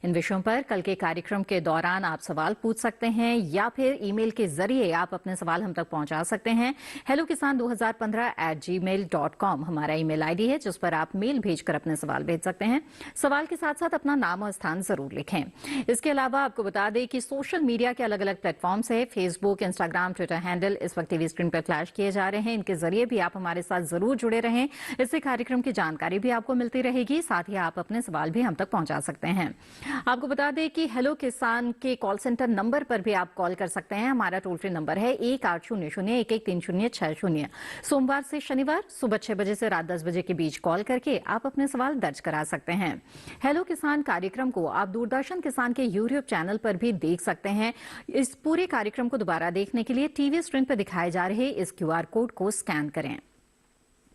Speaker 2: इन विषयों पर कल के कार्यक्रम के दौरान आप सवाल पूछ सकते हैं या फिर ईमेल के जरिए आप अपने सवाल हम तक पहुंचा सकते हैं। hellokisan2015@gmail.com हमारा ईमेल आईडी है, जिस पर आप मेल भेजकर अपने सवाल भेज सकते हैं। सवाल के साथ साथ अपना नाम और स्थान जरूर लिखें। इसके अलावा आपको बता दें कि सोशल मीडिया के अलग अलग प्लेटफॉर्म्स है, फेसबुक, इंस्टाग्राम, ट्विटर हैंडल इस वक्त टीवी स्क्रीन पर फ्लैश किए जा रहे हैं। इनके जरिए भी आप हमारे साथ जरूर जुड़े रहें, इससे कार्यक्रम की जानकारी भी आपको मिलती रहेगी। साथ ही आप अपने सवाल भी हम तक पहुंचा सकते हैं। आपको बता दें कि हेलो किसान के कॉल सेंटर नंबर पर भी आप कॉल कर सकते हैं। हमारा टोल फ्री नंबर है 1800-113060। सोमवार से शनिवार सुबह 6 बजे से रात 10 बजे के बीच कॉल करके आप अपने सवाल दर्ज करा सकते हैं। हेलो किसान कार्यक्रम को आप दूरदर्शन किसान के यूट्यूब चैनल पर भी देख सकते हैं। इस पूरे कार्यक्रम को दोबारा देखने के लिए टीवी स्क्रीन पर दिखाए जा रहे इस QR कोड को स्कैन करें।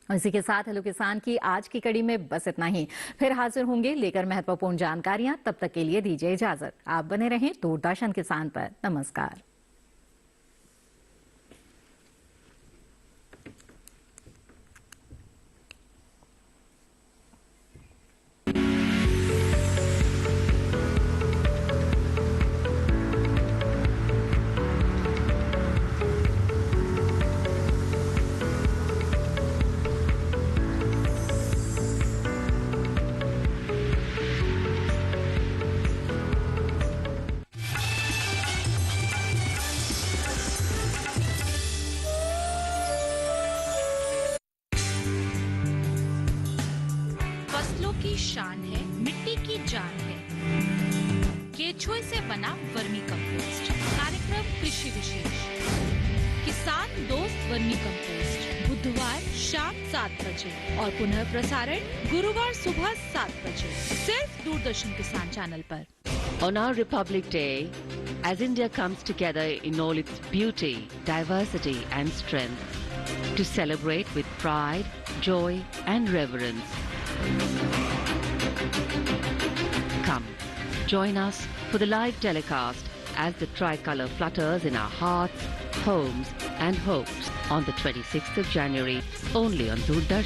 Speaker 2: इसी के साथ हेलो किसान की आज की कड़ी में बस इतना ही। फिर हाजिर होंगे लेकर महत्वपूर्ण जानकारियां। तब तक के लिए दीजिए इजाजत। आप बने रहें दूरदर्शन किसान पर। नमस्कार।
Speaker 19: शान है, मिट्टी की जान है। केचुए से बना वर्मी कंपोस्ट। कार्यक्रम कृषि विशेष किसान दोस्त वर्मी कंपोस्ट बुधवार शाम 7 बजे और पुनः प्रसारण गुरुवार सुबह 7 बजे सिर्फ दूरदर्शन किसान चैनल पर।
Speaker 20: On our Republic Day, as India comes together in all its beauty, diversity and strength, to celebrate with pride, joy and reverence. Come, join us for the live telecast as the tricolor flutters in our hearts, homes and hopes on the 26th of January, only on Doordarshan.